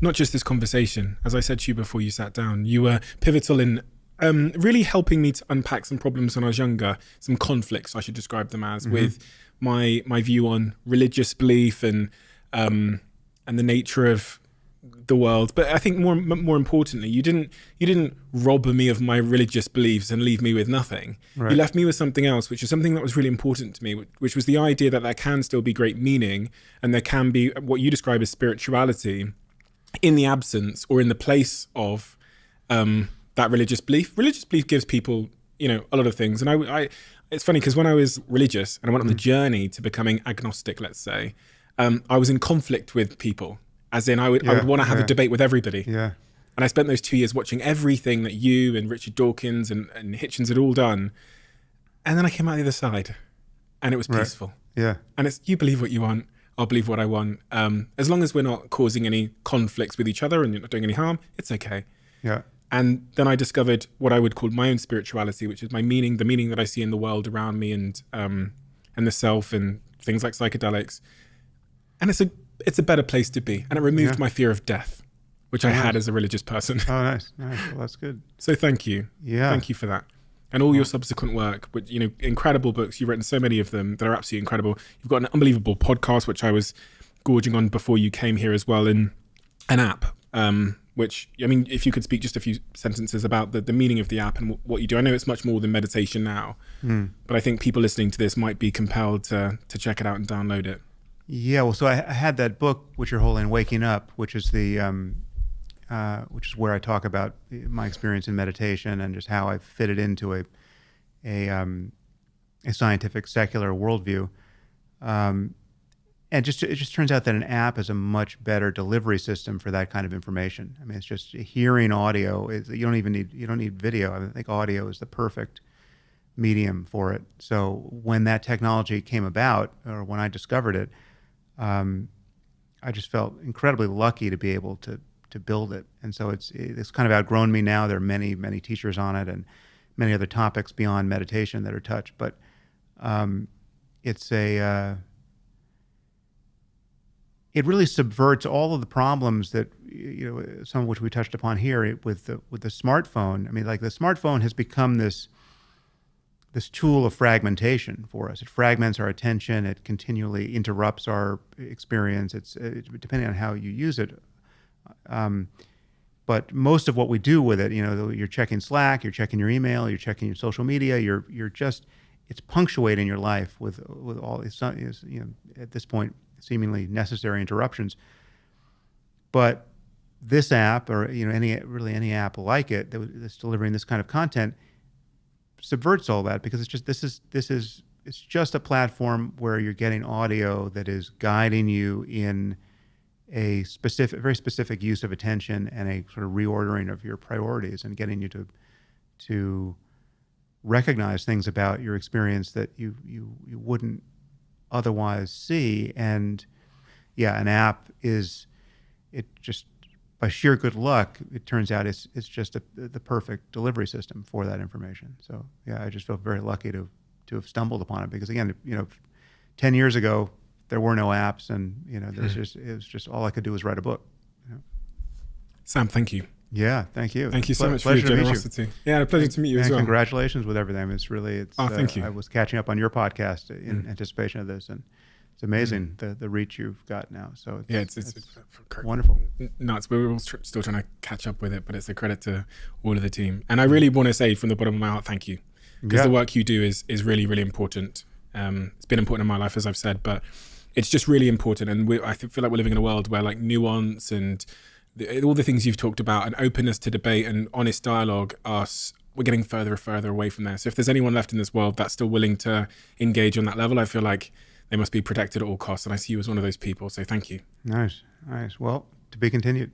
not just this conversation. As I said to you before you sat down, you were pivotal in really helping me to unpack some problems when I was younger, some conflicts, I should describe them as, with my view on religious belief and the nature of the world. But I think more importantly, you didn't rob me of my religious beliefs and leave me with nothing. Right. You left me with something else, which is something that was really important to me, which was the idea that there can still be great meaning and there can be what you describe as spirituality in the absence or in the place of that religious belief. Religious belief gives people, a lot of things. And I it's funny because when I was religious and I went on the journey to becoming agnostic, let's say, I was in conflict with people. As in, I would want to have a debate with everybody. Yeah. And I spent those 2 years watching everything that you and Richard Dawkins and Hitchens had all done. And then I came out the other side and it was peaceful. Right. Yeah. And it's, you believe what you want, I'll believe what I want. As long as we're not causing any conflicts with each other and you're not doing any harm, it's okay. Yeah. And then I discovered what I would call my own spirituality, which is my meaning, the meaning that I see in the world around me and the self and things like psychedelics. And it's a better place to be. And it removed my fear of death, which I had as a religious person. Oh, nice. Well, that's good. So thank you. Yeah. Thank you for that. And all your subsequent work, which, incredible books. You've written so many of them that are absolutely incredible. You've got an unbelievable podcast, which I was gorging on before you came here as well, and an app, which, if you could speak just a few sentences about the meaning of the app and what you do. I know it's much more than meditation now, but I think people listening to this might be compelled to check it out and download it. Yeah, well, so I had that book, which you're holding, Waking Up, which is which is where I talk about my experience in meditation and just how I fit it into a scientific secular worldview. And it just turns out that an app is a much better delivery system for that kind of information. I mean, it's just hearing audio. You don't need video. I think audio is the perfect medium for it. So when that technology came about, or when I discovered it, I just felt incredibly lucky to be able to build it. And so it's kind of outgrown me now. There are many, many teachers on it and many other topics beyond meditation that are touched. But it really subverts all of the problems that, some of which we touched upon here with the smartphone. I mean, like the smartphone has become this tool of fragmentation for us. It fragments our attention. It continually interrupts our experience. It's depending on how you use it. But most of what we do with it, you're checking Slack, you're checking your email, you're checking your social media. It's punctuating your life with all these, at this point, seemingly necessary interruptions. But this app, or any app like it that's delivering this kind of content, subverts all that, because it's just a platform where you're getting audio that is guiding you in a very specific use of attention and a sort of reordering of your priorities and getting you to recognize things about your experience that you wouldn't otherwise see. And yeah, an app by sheer good luck, it turns out it's just the perfect delivery system for that information. So yeah, I just feel very lucky to have stumbled upon it, because again, 10 years ago there were no apps, and it was just all I could do was write a book. Sam, thank you. Yeah, thank you. Thank you so much for your Pleasure to meet you. generosity. Yeah, a pleasure to meet you as And well. congratulations with everything. It's thank you. I was catching up on your podcast in anticipation of this, and it's amazing the reach you've got now. So it's wonderful. Nuts. We're all still trying to catch up with it, but it's a credit to all of the team. And I really want to say from the bottom of my heart, thank you, because the work you do is really, really important. It's been important in my life, as I've said, but it's just really important. And I feel like we're living in a world where like nuance and all the things you've talked about and openness to debate and honest dialogue, we're getting further and further away from there. So if there's anyone left in this world that's still willing to engage on that level, I feel like they must be protected at all costs. And I see you as one of those people. So thank you. Nice. Well, to be continued.